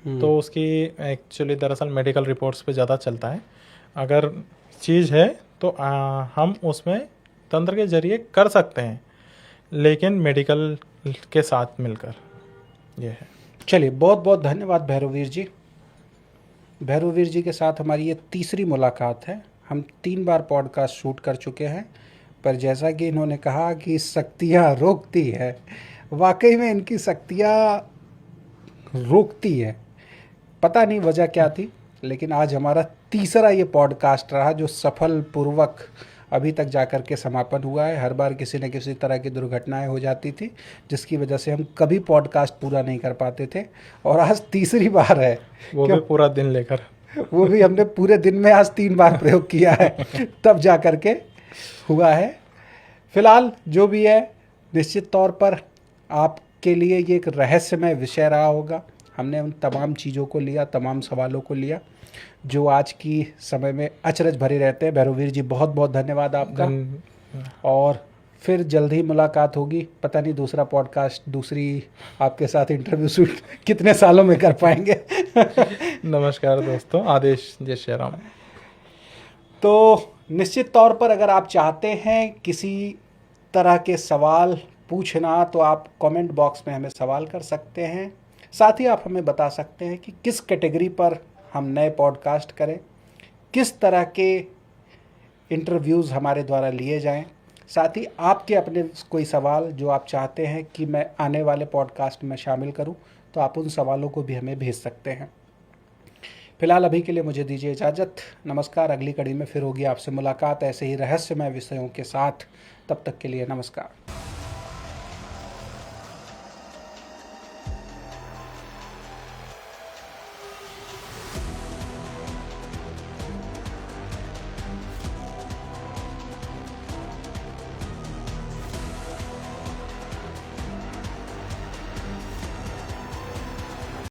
Speaker 2: तो उसकी एक्चुअली दरअसल मेडिकल रिपोर्ट्स पे ज़्यादा चलता है। अगर चीज़ है तो हम उसमें तंत्र के जरिए कर सकते हैं, लेकिन मेडिकल के साथ मिलकर ये है।
Speaker 1: चलिए, बहुत बहुत धन्यवाद भैरववीर जी। भैरववीर जी के साथ हमारी ये तीसरी मुलाकात है। हम 3 बार पॉडकास्ट शूट कर चुके हैं, पर जैसा कि इन्होंने कहा कि शक्तियाँ रोकती है, वाकई में इनकी शक्तियाँ रोकती है। पता नहीं वजह क्या थी, लेकिन आज हमारा तीसरा ये पॉडकास्ट रहा जो सफलपूर्वक अभी तक जाकर के समापन हुआ है। हर बार किसी न किसी तरह की दुर्घटनाएं हो जाती थी, जिसकी वजह से हम कभी पॉडकास्ट पूरा नहीं कर पाते थे, और आज तीसरी बार है,
Speaker 2: वो भी पूरा दिन लेकर।
Speaker 1: वो भी हमने पूरे दिन में आज 3 बार प्रयोग किया है, तब जा कर के हुआ है। फिलहाल जो भी है, निश्चित तौर पर आपके लिए ये एक रहस्यमय विषय रहा होगा। हमने उन तमाम चीज़ों को लिया, तमाम सवालों को लिया जो आज की समय में अचरज भरे रहते हैं। भैरववीर जी, बहुत बहुत धन्यवाद आपका। और फिर जल्द ही मुलाकात होगी। पता नहीं दूसरा पॉडकास्ट, दूसरी आपके साथ इंटरव्यू शूट कितने सालों में कर पाएंगे।
Speaker 2: नमस्कार दोस्तों, आदेश, जय श्री राम।
Speaker 1: तो निश्चित तौर पर अगर आप चाहते हैं किसी तरह के सवाल पूछना, तो आप कमेंट बॉक्स में हमें सवाल कर सकते हैं। साथ ही आप हमें बता सकते हैं कि किस कैटेगरी पर हम नए पॉडकास्ट करें, किस तरह के इंटरव्यूज़ हमारे द्वारा लिए जाएं। साथ ही आपके अपने कोई सवाल जो आप चाहते हैं कि मैं आने वाले पॉडकास्ट में शामिल करूं, तो आप उन सवालों को भी हमें भेज सकते हैं। फिलहाल अभी के लिए मुझे दीजिए इजाज़त। नमस्कार। अगली कड़ी में फिर होगी आपसे मुलाकात ऐसे ही रहस्यमय विषयों के साथ। तब तक के लिए नमस्कार।